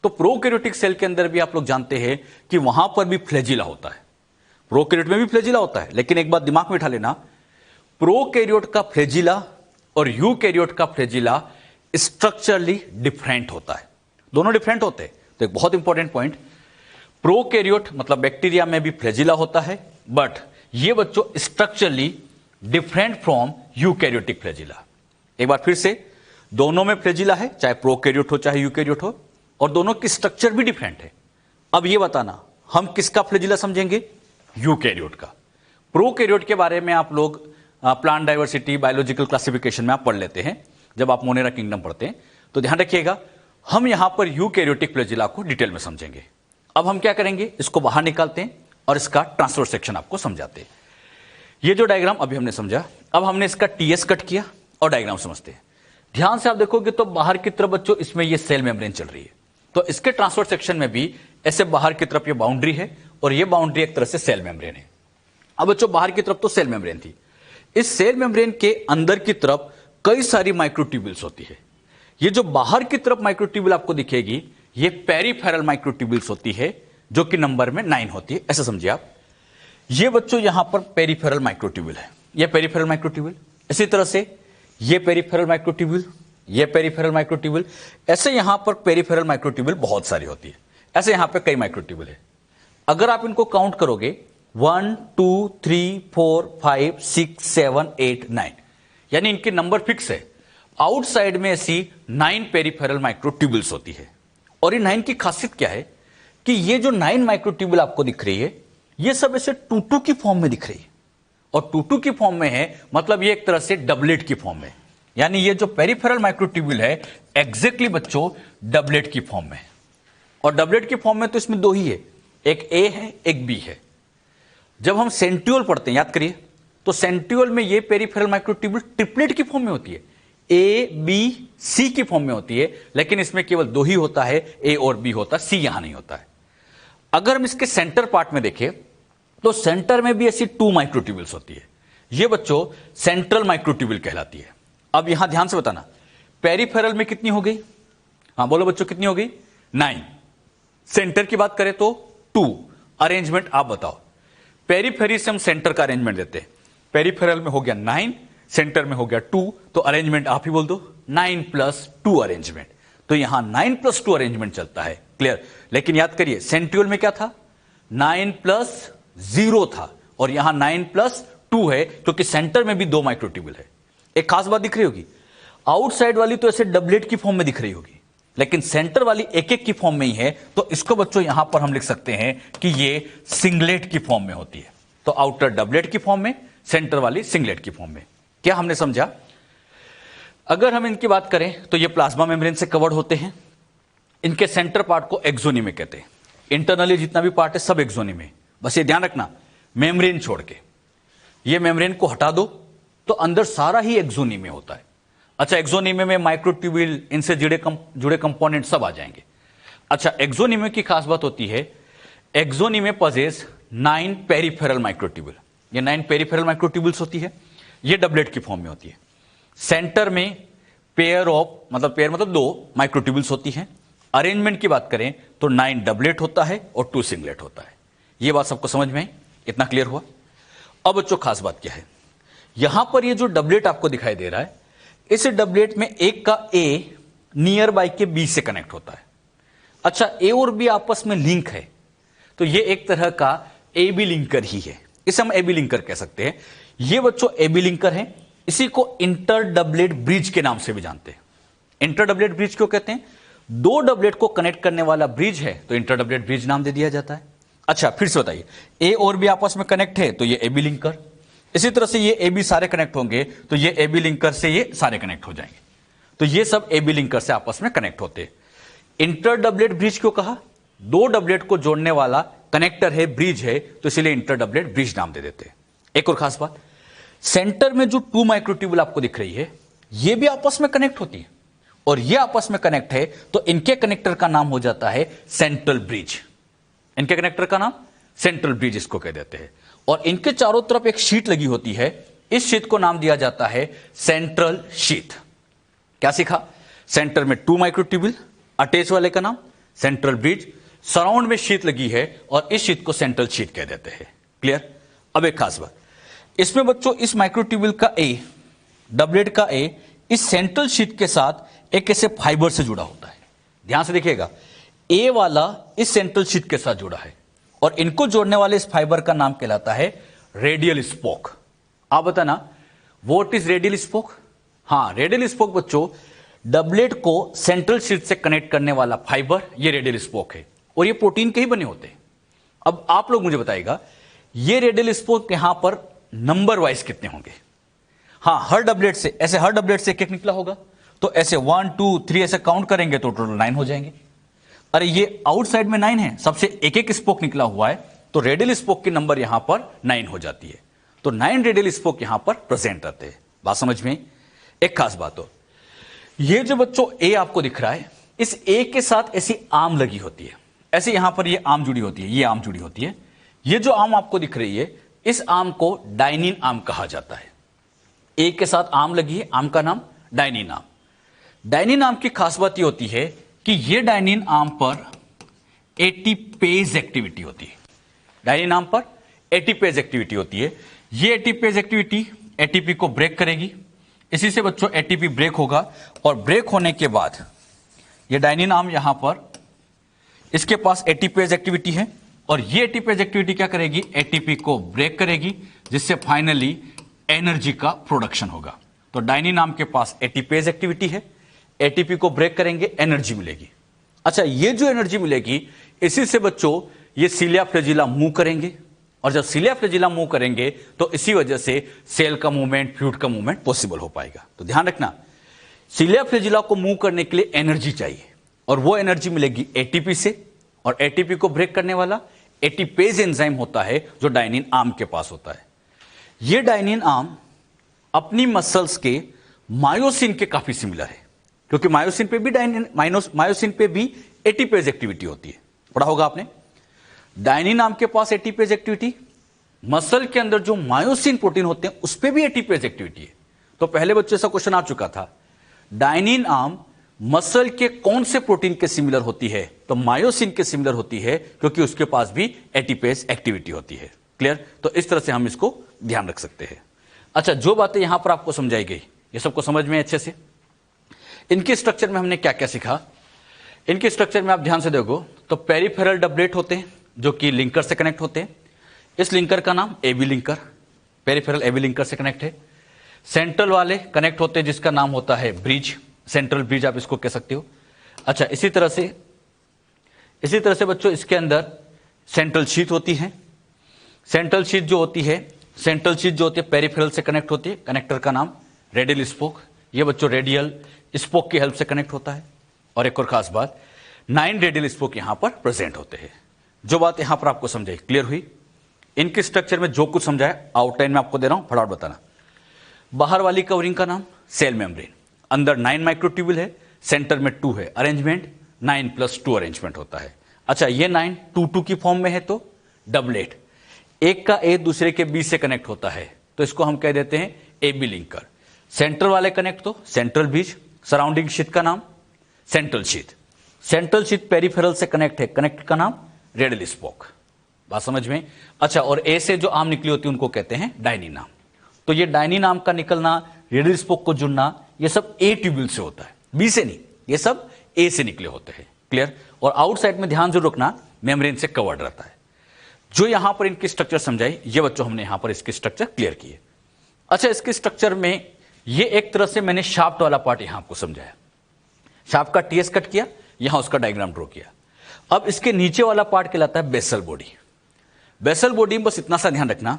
तो प्रोकैरियोटिक सेल के अंदर भी आप लोग जानते हैं कि वहां पर भी फ्लैजिला होता है, प्रोकैरियोट में भी फ्लैजिला होता है। लेकिन एक बात दिमाग में बिठा लेना, प्रोकैरियोट का फ्लैजिला और यूकैरियोट का फ्लैजिला स्ट्रक्चरली डिफरेंट होता है, दोनों डिफरेंट होते हैं। तो एक बहुत इंपॉर्टेंट पॉइंट, प्रोकैरियोट मतलब बैक्टीरिया में भी फ्लैजिला होता है, बट ये बच्चों structurally different from eukaryotic flagella. एक बार फिर से, दोनों में फ्लैजिला है, चाहे प्रोकैरियोट हो चाहे यूकैरियोट हो, और दोनों की स्ट्रक्चर भी डिफरेंट है। अब ये बताना हम किसका फ्लैजिला समझेंगे, यूकैरियोट का। प्रोकैरियोट के बारे में आप लोग प्लांट डाइवर्सिटी बायोलॉजिकल क्लासिफिकेशन में आप पढ़ लेते हैं जब आप मोनेरा किंगडम पढ़ते हैं, तो ध्यान रखिएगा हम यहां पर यूकैरियोटिक फ्लैजिला को डिटेल में समझेंगे। अब हम क्या करेंगे, इसको बाहर निकालते हैं और इसका ट्रांसफर सेक्शन आपको समझाते हैं। ये जो डायग्राम अभी हमने समझा, अब हमने इसका टीएस कट किया और डायग्राम समझते हैं। ध्यान से आप देखोगे तो बाहर की तरफ बच्चों इसमें ये सेल मेम्ब्रेन चल रही है, तो इसके ट्रांसफर सेक्शन में भी ऐसे बाहर की तरफ ये बाउंड्री है और ये बाउंड्री एक तरह से सेल मेम्ब्रेन है। अब बच्चों बाहर की तरफ तो सेल मेम्ब्रेन थी, इस सेल मेम्ब्रेन के अंदर की तरफ कई सारी माइक्रोट्यूब्यूल्स होती है। ये जो बाहर की तरफ माइक्रोट्यूब्यूल आपको दिखेगी ये पेरिफेरल माइक्रोट्यूब्यूल्स होती है, जो कि नंबर में 9 होती है, ऐसा समझिए आप। ये बच्चों यहां पर पेरिफेरल माइक्रोट्यूब्यूल है, ये पेरिफेरल माइक्रोट्यूब्यूल, इसी तरह से ये पेरिफेरल माइक्रोट्यूब्यूल, ये पेरिफेरल माइक्रोट्यूब्यूल, ऐसे यहां पर पेरिफेरल माइक्रोट्यूब्यूल बहुत सारी होती है, ऐसे यहां पे कई माइक्रोट्यूब्यूल है। अगर आप इनको काउंट करोगे 1 2 3 4 5 6 7 8 9, यानी इनके नंबर फिक्स है। आउटसाइड में ऐसी 9 पेरिफेरल माइक्रोट्यूब्यूल्स होती है। और ये 9 की खासियत क्या है कि ये जो 9 माइक्रोट्यूब्यूल आपको दिख रही है ये सब ऐसे टूटू की फॉर्म में दिख रही है, और टूटू की फॉर्म में है मतलब ये एक तरह से डबलेट की फॉर्म में, यानी ये जो पेरिफेरल माइक्रोट्यूब्यूल है एग्जैक्टली बच्चों डबलेट की फॉर्म में। और डबलेट की फॉर्म में तो इसमें दो ही है, एक ए है एक बी है। जब हम सेंट्रियोल पढ़ते हैं, याद करिए, तो सेंट्रियोल में ये पेरिफेरल माइक्रोट्यूब्यूल ट्रिपलेट की फॉर्म में होती है, ए बी सी की फॉर्म में होती है, लेकिन इसमें केवल दो ही होता है, ए और बी होता है, सी यहां नहीं होता है। अगर हम इसके सेंटर पार्ट में देखें तो सेंटर में भी ऐसी 2 माइक्रोट्यूब्यूल्स होती है, ये बच्चों सेंट्रल माइक्रोट्यूब्यूल कहलाती है। अब यहां ध्यान से बताना, पेरिफेरल में कितनी हो गई, हाँ बोलो बच्चों कितनी हो गई, 9। सेंटर की बात करें तो 2। अरेंजमेंट आप बताओ, पेरिफेरी से हम सेंटर का अरेंजमेंट देते हैं, पेरिफेरल में हो गया 9, सेंटर में हो गया 2, तो अरेंजमेंट आप ही बोल दो 9 + 2 अरेंजमेंट। तो यहां 9 + 2 अरेंजमेंट चलता है, क्लियर। लेकिन याद करिए सेंट्रियोल में क्या था, 9 + 0 था, और यहां 9 + 2 है, क्योंकि सेंटर में भी 2 माइक्रोट्यूब्यूल है। एक खास बात दिख रही होगी, आउटसाइड वाली तो ऐसे डबलेट की फॉर्म में दिख रही होगी, लेकिन सेंटर वाली एक एक की फॉर्म में ही है, तो इसको बच्चों यहां पर हम लिख सकते हैं कि ये सिंगलेट की फॉर्म में होती है। तो आउटर डबलेट की फॉर्म में, सेंटर वाली सिंगलेट की फॉर्म में। क्या हमने समझा? अगर हम इनकी बात करें तो ये प्लाज्मा मेम्ब्रेन से कवर्ड होते हैं, इनके सेंटर पार्ट को एक्सोनी में कहते हैं, इंटरनली जितना भी पार्ट है सब एक्सोनी में। बस ये ध्यान रखना, मेम्ब्रेन छोड़ के, ये मेम्ब्रेन को हटा दो तो अंदर सारा ही एक्सोनी में होता है। अच्छा, एक्सोनीमे में माइक्रोट्यूब्यूल, इनसे जुड़े कंपोनेंट सब आ जाएंगे। अच्छा, एक्सोनीमे की खास बात होती है, एक्सोनीमे पजेस 9 पेरिफेरल माइक्रोट्यूब्यूल, ये 9 पेरिफेरल माइक्रोट्यूब्यूल्स होती है, ये डबलेट की फॉर्म में होती है। सेंटर में पेयर मतलब 2 माइक्रोट्यूब्यूल्स होती हैं। अरेंजमेंट की बात करें तो 9 डबलेट होता है और 2 सिंगलेट होता है। ये बात सबको समझ में आई? इतना क्लियर हुआ? अब बच्चों खास बात क्या है, यहां पर ये जो डबलेट आपको दिखाई दे रहा है, इस डबलेट में एक का ए नियर बाई के बी से कनेक्ट होता है। अच्छा, ए और बी आपस में लिंक है, तो ये एक तरह का ए बी लिंकर ही है, इसे हम ए बी लिंकर कह सकते हैं। ये बच्चों ए बी लिंकर है, इसी को इंटर डबलेट ब्रिज के नाम से भी जानते हैं। इंटर डबलेट ब्रिज क्यों कहते हैं? दो डबलेट को कनेक्ट करने वाला ब्रिज है तो इंटर डबलेट ब्रिज नाम दे दिया जाता है। अच्छा, फिर से बताइए, ए और बी आपस में कनेक्ट है तो ये ए बी लिंकर, इसी तरह से ये ए बी सारे कनेक्ट होंगे तो ये ए बी लिंकर से ये सारे कनेक्ट हो जाएंगे, तो ये सब ए बी लिंकर से आपस में कनेक्ट होते हैं। इंटर डबलेट ब्रिज क्यों कहा? दो डबलेट को जोड़ने वाला कनेक्टर है, ब्रिज है, तो इसलिए इंटर डबलेट ब्रिज नाम दे देते हैं। एक और खास बात, सेंटर में जो 2 माइक्रोट्यूबुल आपको दिख रही है, ये भी आपस में कनेक्ट होती है और ये आपस में कनेक्ट है, तो इनके कनेक्टर का नाम हो जाता है सेंट्रल ब्रिज। इनके कनेक्टर का नाम सेंट्रल ब्रिज इसको कह देते हैं। और इनके चारों तरफ एक शीट लगी होती है, इस शीट को नाम दिया जाता है सेंट्रल शीट। क्या सीखा? सेंटर में 2 माइक्रोट्यूबुल, अटैच वाले का नाम सेंट्रल ब्रिज, सराउंड में शीट लगी है और इस शीट को सेंट्रल शीट कह देते हैं। क्लियर? अब एक खास बात, इसमें बच्चों इस माइक्रोट्यूबुल का ए, डबलेट का ए, इस सेंट्रल शीट के साथ एक ऐसे फाइबर से जुड़ा होता है। ध्यान से देखिएगा, ए वाला इस सेंट्रल शीट के साथ जुड़ा है और इनको जोड़ने वाले इस फाइबर का नाम कहलाता है रेडियल स्पोक। आप बताना, व्हाट इज रेडियल स्पोक? हाँ, रेडियल स्पोक बच्चों डबलेट को सेंट्रल शीट से कनेक्ट करने वाला फाइबर, ये रेडियल स्पोक है और ये प्रोटीन के ही बने होते हैं। अब आप लोग मुझे बताइएगा, ये रेडियल स्पोक यहां पर नंबर वाइज कितने होंगे? हाँ, हर डबलेट से, ऐसे हर डबलेट से एक निकला होगा, तो ऐसे 1 2 3 ऐसे काउंट करेंगे तो टोटल 9 हो जाएंगे। अरे ये आउटसाइड में 9 है, सबसे एक एक स्पोक निकला हुआ है, तो रेडियल स्पोक की नंबर यहां पर 9 हो जाती है। तो 9 रेडियल स्पोक यहां पर प्रेजेंट रहते हैं। बात समझ में? एक खास बात हो, ये जो बच्चों ए आपको दिख रहा है, इस ए के साथ ऐसी आर्म लगी होती है, ऐसे यहां पर ये आर्म जुड़ी होती है, ये आर्म जुड़ी होती है। ये जो आर्म आपको दिख रही है, इस आर्म को डाइनिन आर्म कहा जाता है। ए के साथ आर्म लगी है, आर्म का नाम डाइनिन आर्म। डाइनिन आर्म की खास बात ये होती है कि ये डाइनिन आर्म पर एटीपेज एक्टिविटी होती है। डाइनिन आर्म पर एटीपेज एक्टिविटी होती है। ये एटीपेज एक्टिविटी एटीपी को ब्रेक करेगी, इसी से बच्चों एटीपी ब्रेक होगा और ब्रेक होने के बाद ये डाइनिन आर्म यहां पर, इसके पास एटीपेज एक्टिविटी है और ये एटीपेज एक्टिविटी क्या करेगी? एटीपी को ब्रेक करेगी, जिससे फाइनली एनर्जी का प्रोडक्शन होगा। तो डाइनिन आर्म के पास एटीपेज एक्टिविटी है, एटीपी को ब्रेक करेंगे, एनर्जी मिलेगी। अच्छा, ये जो एनर्जी मिलेगी, इसी से बच्चों ये सिलिया फ्लैजिला मूव करेंगे और जब सिलिया फ्लैजिला मूव करेंगे तो इसी वजह से सेल का मूवमेंट, फ्लूइड का मूवमेंट पॉसिबल हो पाएगा। तो ध्यान रखना, सिलिया फ्लैजिला को मूव करने के लिए एनर्जी चाहिए और वो एनर्जी मिलेगी एटीपी से, और एटीपी को ब्रेक करने वाला एटीपेज एंजाइम होता है जो डाइनिन आर्म के पास होता है। ये डाइनिन आर्म अपनी मसल्स के मायोसिन के काफी सिमिलर है, क्योंकि मायोसिन पे भी एटीपेज एक्टिविटी होती है। पढ़ा होगा आपने, डाइनिन आर्म के पास एटीपेज एक्टिविटी, मसल के अंदर जो मायोसिन प्रोटीन होते हैं उस पे भी एटीपेज एक्टिविटी है। तो पहले बच्चों से क्वेश्चन आ चुका था, डाइनिन आर्म मसल के कौन से प्रोटीन के सिमिलर होती है? तो मायोसिन के सिमिलर होती है, क्योंकि उसके पास भी एटीपेज एक्टिविटी होती है। क्लियर? तो इस तरह से हम इसको ध्यान रख सकते हैं। अच्छा, जो बातें यहां पर आपको समझाई गई, ये सबको समझ में अच्छे से? इनके स्ट्रक्चर में हमने क्या क्या सीखा? इनके स्ट्रक्चर में आप ध्यान से देखो तो पेरिफेरल डबलेट होते हैं जो कि लिंकर से कनेक्ट होते हैं। इस लिंकर का नाम A B linker, peripheral A B linker से कनेक्ट है। सेंट्रल वाले कनेक्ट होते हैं जिसका नाम होता है ब्रिज, सेंट्रल ब्रिज आप इसको कह सकते हो। अच्छा, इसी तरह से बच्चों इसके अंदर सेंट्रल शीट होती है। सेंट्रल शीट जो होती है पेरिफेरल से कनेक्ट होती है, कनेक्टर का नाम रेडियल स्पोक। ये बच्चों रेडियल स्पोक की हेल्प से कनेक्ट होता है। और एक और खास बात, 9 रेडियल स्पोक यहां पर प्रेजेंट होते हैं। जो बात यहां पर आपको समझाई, क्लियर हुई? इनके स्ट्रक्चर में जो कुछ समझाया आउटलाइन में आपको दे रहा हूं, फटाफट बताना। बाहर वाली कवरिंग का नाम सेल मेम्ब्रेन, अंदर 9 माइक्रोट्यूबुल है, सेंटर में 2 है। अरेंजमेंट 9+2 अरेंजमेंट होता है। अच्छा, ये 9 2 की फॉर्म में है तो डबलेट, एक का ए दूसरे के बी से कनेक्ट होता है, तो इसको हम कह देते हैं ए बी लिंकर। सेंट्रल वाले कनेक्ट तो सेंट्रल ब्रिज, सराउंडिंग शीट का नाम central sheet. Central sheet peripheral से कनेक्ट है, कनेक्ट का नाम रेडियल स्पोक। बात समझ में? अच्छा, और ए से जो आर्म निकली होती है उनको कहते हैं डाइनिन आर्म। तो ये डाइनिन आर्म का निकलना, रेडियल स्पोक को जुड़ना, ये सब ए ट्यूब्यूल से होता है, बी से नहीं, ये सब ए से निकले होते हैं। क्लियर? और आउटसाइड में ध्यान जरूर रखना, मेम्ब्रेन से कवर्ड रहता है। जो यहां पर इनकी स्ट्रक्चर समझाई, ये बच्चों हमने यहां पर इसकी स्ट्रक्चर क्लियर किए। अच्छा, इसके स्ट्रक्चर में ये एक तरह से मैंने शाफ्ट वाला पार्ट यहां आपको समझाया, शाफ्ट का टीएस कट किया, यहां उसका डायग्राम ड्रॉ किया। अब इसके नीचे वाला पार्ट कहलाता है बेसल बॉडी। बेसल बॉडी में बस इतना सा ध्यान रखना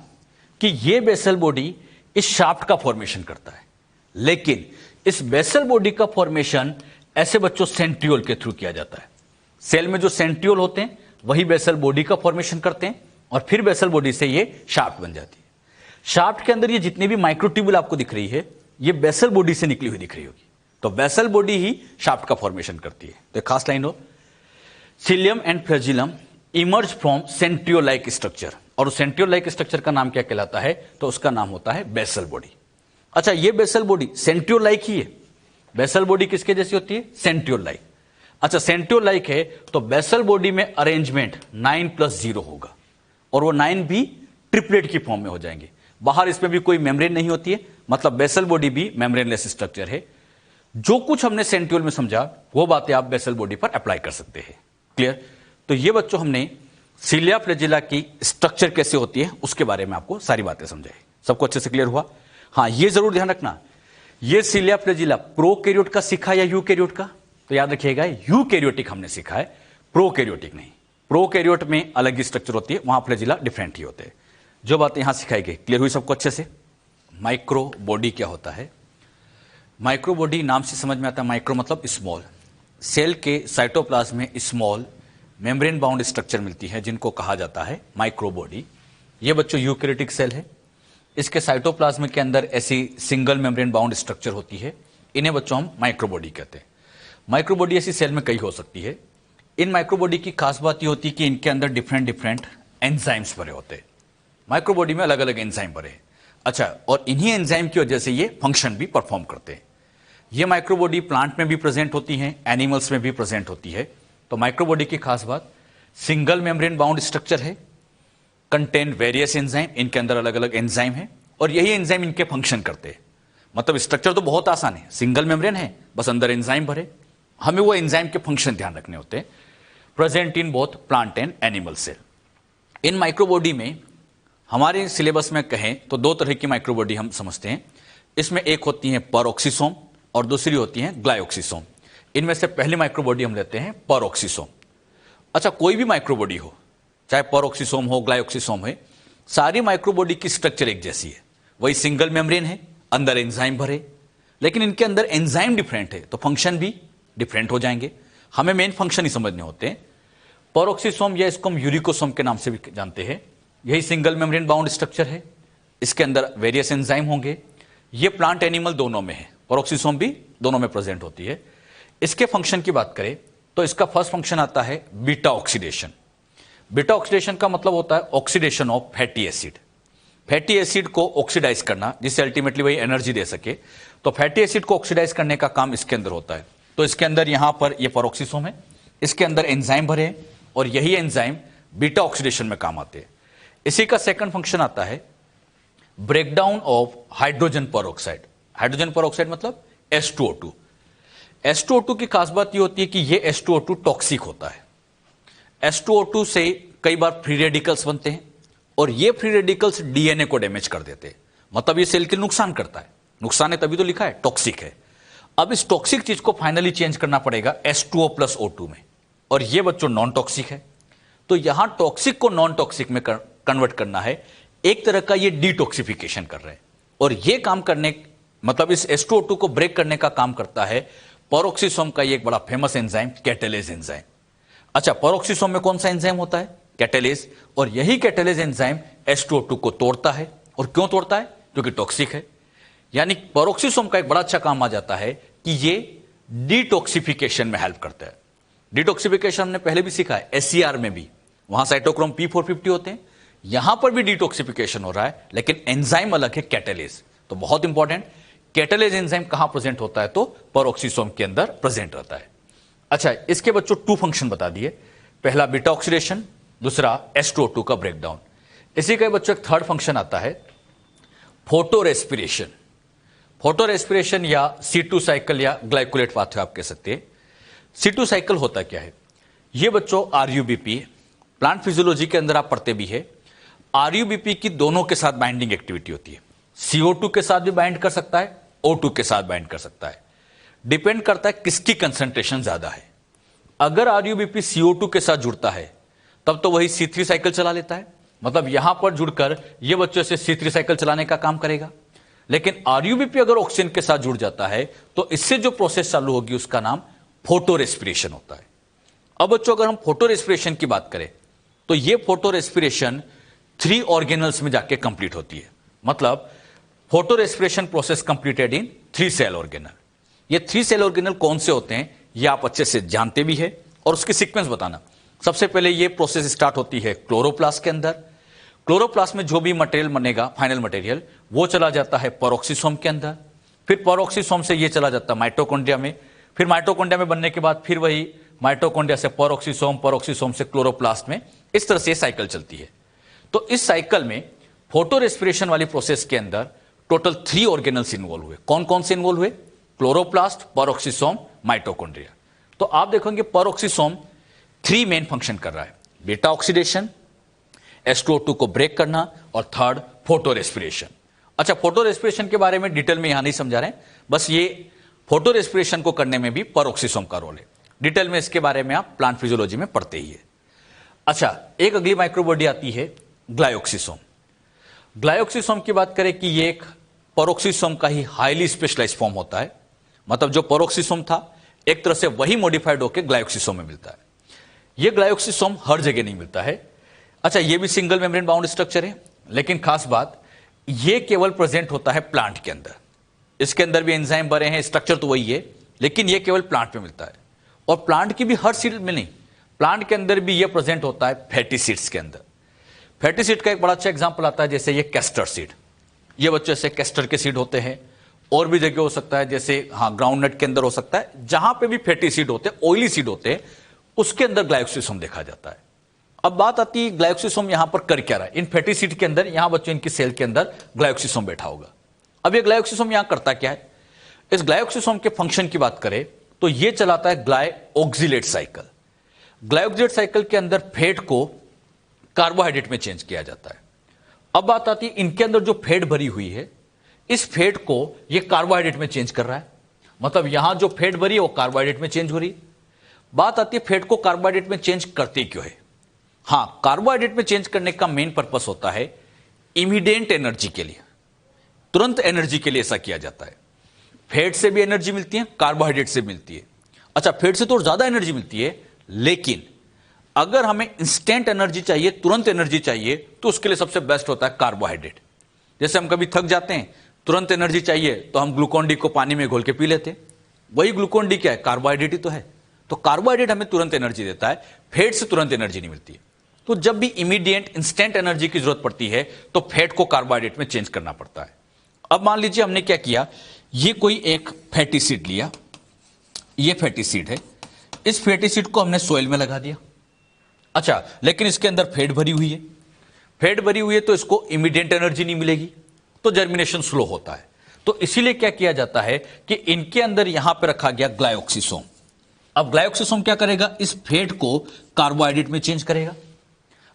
कि ये बेसल बॉडी इस शाफ्ट का फॉर्मेशन करता है, लेकिन इस बेसल बॉडी का फॉर्मेशन ऐसे बच्चों सेंट्रियोल के थ्रू किया जाता है। सेल में जो सेंट्रियोल होते हैं वही बेसल बॉडी का फॉर्मेशन करते हैं, और फिर बेसल बॉडी से ये शाफ्ट बन जाती है। शाफ्ट के अंदर ये जितनी भी माइक्रोट्यूब्यूल आपको दिख रही है, ये बेसल बॉडी से निकली हुई दिख रही होगी। तो बेसल बॉडी ही शाफ्ट का फॉर्मेशन करती है। तो खास लाइन हो, psyllium and flagellum emerge from centriole like structure, और सेंट्रियोल लाइक स्ट्रक्चर का नाम क्या कहलाता है? तो उसका नाम होता है बेसल बॉडी। अच्छा, ये बेसल बॉडी सेंट्रियोल लाइक ही है। बेसल बॉडी किसके जैसी होती है? Centriole like. अच्छा, सेंट्रियोल लाइक है तो बेसल बॉडी में अरेंजमेंट 9+0 होगा, और वो 9 भी ट्रिपलेट की फॉर्म में हो जाएंगे। बाहर इसमें भी कोई मेम्ब्रेन नहीं होती है, मतलब बेसल बॉडी भी मेम्ब्रेनलेस स्ट्रक्चर है। जो कुछ हमने सेंट्रियोल में समझा वो बातें आप बेसल बॉडी पर अप्लाई कर सकते हैं। क्लियर? तो ये बच्चों हमने सीलिया फ्लैजिला की स्ट्रक्चर कैसे होती है उसके बारे में आपको सारी बातें समझाई। सबको अच्छे से क्लियर हुआ? हाँ, ये जरूर ध्यान रखना, ये सीलिया फ्लैजिला प्रोकैरियोट का सीखा या यूकैरियोट का? तो याद रखिएगा, यूकैरियोटिक हमने सीखा है, प्रोकैरियोटिक नहीं। प्रोकैरियोट में अलग ही स्ट्रक्चर होती है, वहां फ्लैजिला डिफरेंट ही होते हैं। जो बातें यहां सिखाई गई क्लियर हुई सबको अच्छे से? माइक्रो बॉडी क्या होता है? माइक्रो बॉडी नाम से समझ में आता है, माइक्रो मतलब स्मॉल। सेल के साइटोप्लाज्म में स्मॉल मेम्ब्रेन बाउंड स्ट्रक्चर मिलती है जिनको कहा जाता है माइक्रो बॉडी। ये बच्चों यूकैरियोटिक सेल है, इसके साइटोप्लाज्म के अंदर ऐसी सिंगल मेम्ब्रेन बाउंड स्ट्रक्चर होती है, इन्हें बच्चों हम माइक्रो बॉडी कहते हैं। माइक्रो बॉडी ऐसी सेल में कई हो सकती है। इन माइक्रो बॉडी की खास बात ये होती है कि इनके अंदर डिफरेंट एंजाइम्स भरे होते हैं। माइक्रो बॉडी में अलग अलग एंजाइम भरे हैं। अच्छा, और इन्हीं एंजाइम की वजह से ये फंक्शन भी परफॉर्म करते हैं। ये माइक्रो बॉडी प्लांट में भी प्रेजेंट होती हैं, एनिमल्स में भी प्रेजेंट होती है। तो माइक्रो बॉडी की खास बात, सिंगल मेम्ब्रेन बाउंड स्ट्रक्चर है, कंटेन वेरियस एंजाइम, इनके अंदर अलग अलग एंजाइम है, और यही एंजाइम इनके फंक्शन करते हैं। मतलब स्ट्रक्चर तो बहुत आसान है, सिंगल मेम्ब्रेन है, बस अंदर एंजाइम भरे, हमें वो एंजाइम के फंक्शन ध्यान रखने होते हैं। Present in both plant and animal cell. इन माइक्रो बॉडी में हमारे सिलेबस में कहें तो दो तरह की माइक्रो बॉडी हम समझते हैं। इसमें एक होती है परऑक्सीसोम और दूसरी होती है ग्लाइऑक्सीसोम। इनमें से पहली माइक्रो बॉडी हम लेते हैं परऑक्सीसोम। अच्छा, कोई भी माइक्रो बॉडी हो, चाहे परऑक्सीसोम हो, ग्लाइऑक्सीसोम है, सारी माइक्रो बॉडी की स्ट्रक्चर एक जैसी है। वही सिंगल मेम्ब्रेन है, अंदर एंजाइम भरे, लेकिन इनके अंदर एंजाइम डिफरेंट है तो फंक्शन भी डिफरेंट हो जाएंगे। हमें मेन फंक्शन ही समझने होते हैं। परऑक्सीसोम या इसको हम यूरिकोसोम के नाम से भी जानते हैं, यही सिंगल मेम्ब्रेन बाउंड स्ट्रक्चर है, इसके अंदर वेरियस एंजाइम होंगे। ये प्लांट एनिमल दोनों में है, परऑक्सीसोम भी दोनों में प्रेजेंट होती है। इसके फंक्शन की बात करें तो इसका फर्स्ट फंक्शन आता है बीटा ऑक्सीडेशन। बीटा ऑक्सीडेशन का मतलब होता है oxidation of fatty acid. Fatty acid को ऑक्सीडाइज करना, जिससे अल्टीमेटली वही एनर्जी दे सके। तो फैटी एसिड को ऑक्सीडाइज करने का काम इसके अंदर होता है। तो इसके अंदर यहां पर ये परऑक्सीसोम है, इसके अंदर एंजाइम भरे हैं, और यही एंजाइम बीटा ऑक्सीडेशन में काम आते हैं। इसी का सेकंड फंक्शन आता है breakdown of hydrogen peroxide. Hydrogen peroxide मतलब H2O2। H2O2 की खास बात यह होती है कि ये H2O2 टॉक्सिक होता है। H2O2 से कई बार फ्री रेडिकल्स बनते हैं, और ये फ्री रेडिकल्स डीएनए को डैमेज कर देते हैं। मतलब ये सेल के नुकसान करता है। नुकसान है तभी तो लिखा है टॉक्सिक है। अब इस टॉक्सिक चीज को फाइनली चेंज करना पड़ेगा H2O+O2 में, और ये बच्चों नॉन टॉक्सिक है। तो यहां टॉक्सिक को नॉन टॉक्सिक में कन्वर्ट करना है, एक तरह का ये डिटॉक्सिफिकेशन कर रहे हैं। और ये काम करने मतलब इस H2O2 को ब्रेक करने का काम करता है परऑक्सीसोम का ये एक बड़ा फेमस एंजाइम कैटालेज एंजाइम। अच्छा, परऑक्सीसोम में कौन सा एंजाइम होता है? कैटालेज। और यही कैटालेज एंजाइम H2O2 को तोड़ता है। और क्यों तोड़ता है? क्योंकि टॉक्सिक है। यानी परऑक्सीसोम का एक बड़ा अच्छा काम आ जाता है कि ये डिटॉक्सिफिकेशन में हेल्प करता है। डिटॉक्सिफिकेशन हमने पहले भी सीखा है, SCR में भी, वहां साइटोक्रोम P450 होते हैं, यहां पर भी डिटॉक्सिफिकेशन हो रहा है, लेकिन एंजाइम अलग है, कैटालेज। तो बहुत इंपॉर्टेंट, कैटालेज एंजाइम कहां प्रेजेंट होता है? तो परऑक्सीसोम के अंदर प्रेजेंट रहता है। अच्छा, इसके बच्चों 2 फंक्शन बता दिए, पहला बीटा ऑक्सीडेशन, दूसरा H2O2 का ब्रेकडाउन। इसी का बच्चों एक थर्ड फंक्शन आता है फोटो रेस्पिरेशन। फोटो रेस्पिरेशन या C2 साइकिल या ग्लाइकोलेट पाथवे आप कह सकते हैं। C2 साइकिल होता क्या है? ये बच्चों RUBP प्लांट फिजियोलॉजी के अंदर आप पढ़ते भी है। RUBP की दोनों के साथ बाइंडिंग एक्टिविटी होती है। CO2 के साथ भी बाइंड कर सकता है, O2 के साथ बाइंड कर सकता है। डिपेंड करता है किसकी कंसंट्रेशन ज्यादा है। अगर RUBP CO2 के साथ जुड़ता है तब तो वही C3 साइकिल चला लेता है, मतलब यहां पर जुड़कर ये बच्चों से C3 साइकिल चलाने का काम करेगा। लेकिन RUBP अगर ऑक्सीजन के साथ जुड़ जाता है तो इससे जो प्रोसेस चालू होगी उसका नाम फोटो रेस्पिरेशन होता है। अब बच्चों अगर हम फोटो रेस्पिरेशन की बात करें तो ये फोटो रेस्पिरेशन 3 ऑर्गेनल्स में जाके कंप्लीट होती है। मतलब photo respiration process completed in 3 cell organelle. ये 3 सेल ऑर्गेनल कौन से होते हैं ये आप अच्छे से जानते भी है और उसकी सीक्वेंस बताना। सबसे पहले ये प्रोसेस स्टार्ट होती है क्लोरोप्लास्ट के अंदर। क्लोरोप्लास्ट में जो भी मटेरियल बनेगा, फाइनल मटेरियल, वो चला जाता है पेरोक्सिसोम के अंदर। फिर पेरोक्सिसोम से ये चला जाता है माइटोकॉन्ड्रिया में। फिर माइटोकॉन्ड्रिया में बनने के बाद फिर वही माइटोकॉन्ड्रिया से पेरोक्सिसोम, पेरोक्सिसोम से क्लोरोप्लास्ट में, इस तरह से साइकिल चलती है। तो इस साइकिल में फोटो रेस्पिरेशन वाली प्रोसेस के अंदर टोटल 3 ऑर्गेनल्स इन्वॉल्व हुए। कौन कौन से इन्वॉल्व हुए? Chloroplast, peroxisome, mitochondria. तो आप देखोगे पेरोक्सिसोम 3 मेन फंक्शन कर रहा है। बीटा ऑक्सीडेशन, H2O2 को ब्रेक करना और थर्ड फोटो रेस्पिरेशन। अच्छा, फोटो रेस्पिरेशन के बारे में डिटेल में यहां नहीं समझा रहे हैं, बस ये फोटो रेस्पिरेशन को करने में भी पेरोक्सिसोम का रोल है। डिटेल में इसके बारे में आप प्लांट फिजियोलॉजी में पढ़ते ही है। अच्छा, एक अगली माइक्रोबॉडी आती है ग्लायोक्सिसोम। ग्लायोक्सिसोम की बात करें कि ये एक पेरोक्सिसोम का ही हाईली स्पेशलाइज्ड फॉर्म होता है। मतलब जो पेरोक्सिसोम था एक तरह से वही मॉडिफाइड होकर ग्लायोक्सिसोम में मिलता है। ये ग्लायोक्सिसोम हर जगह नहीं मिलता है। अच्छा, ये भी सिंगल मेम्ब्रेन बाउंड स्ट्रक्चर है, लेकिन खास बात ये केवल प्रेजेंट होता है प्लांट के अंदर। इसके अंदर भी एंजाइम भरे हैं, स्ट्रक्चर तो वही है, लेकिन ये केवल प्लांट में मिलता है। और प्लांट की भी हर सीड में नहीं, प्लांट के अंदर भी ये प्रेजेंट होता है फैटी सीड्स के अंदर। फैटी सीड का एक बड़ा अच्छा एग्जाम्पल आता है, जैसे ये कैस्टर सीड। ये बच्चों से कैस्टर के सीड होते हैं। और भी जगह हो सकता है, जैसे ग्राउंडनट के अंदर हो सकता है। जहां पे भी फैटी सीड होते हैं, ऑयली सीड होते हैं, उसके अंदर ग्लायोक्सिसोम देखा जाता है। अब बात आती है ग्लायोक्सिसोम यहां पर कर क्या रहा है। इन फैटी सीड के अंदर यहां बच्चों इनकी सेल के अंदर ग्लायोक्सिसोम बैठा होगा। अब ये ग्लायोक्सिसोम यहां करता क्या है? इस ग्लायोक्सिसोम के फंक्शन की बात करें तो ये चलाता है ग्लायोक्सिलेट साइकिल। ग्लायोक्सिलेट साइकिल के अंदर फैट को कार्बोहाइड्रेट में चेंज किया जाता है। अब बात आती है इनके अंदर जो फैट भरी हुई है, इस फैट को ये कार्बोहाइड्रेट में चेंज कर रहा है। मतलब यहां जो फैट भरी है वो कार्बोहाइड्रेट में चेंज हो रही है। बात आती है फैट को कार्बोहाइड्रेट में चेंज करते क्यों है? हां, कार्बोहाइड्रेट में चेंज करने का मेन पर्पस होता है इमीडिएट एनर्जी के लिए, तुरंत एनर्जी के लिए ऐसा किया जाता है। फैट से भी एनर्जी मिलती है, कार्बोहाइड्रेट से मिलती है। अच्छा, फैट से तो ज्यादा एनर्जी मिलती है, लेकिन अगर हमें इंस्टेंट एनर्जी चाहिए, तुरंत एनर्जी चाहिए, तो उसके लिए सबसे बेस्ट होता है कार्बोहाइड्रेट। जैसे हम कभी थक जाते हैं, तुरंत एनर्जी चाहिए तो हम ग्लूकोन डी को पानी में घोल के पी लेते हैं। वही ग्लूकोन डी क्या है? कार्बोहाइड्रेट ही तो है। तो कार्बोहाइड्रेट हमें तुरंत एनर्जी देता है, फैट से तुरंत एनर्जी नहीं मिलती है। तो जब भी इमीडिएट इंस्टेंट एनर्जी की जरूरत पड़ती है तो फैट को कार्बोहाइड्रेट में चेंज करना पड़ता है। अब मान लीजिए हमने क्या किया, ये कोई एक फैटी सीड लिया, ये फैटी सीड है, इस फैटी सीड को हमने सोइल में लगा दिया। अच्छा, लेकिन इसके अंदर फैट भरी हुई है। फैट भरी हुई है तो इसको इमीडिएट एनर्जी नहीं मिलेगी, तो जर्मिनेशन स्लो होता है। तो इसीलिए क्या किया जाता है कि इनके अंदर यहां पर रखा गया ग्लायोक्सिसोम। अब ग्लायोक्सिसोम क्या करेगा? इस फैट को कार्बोहाइड्रेट में चेंज करेगा।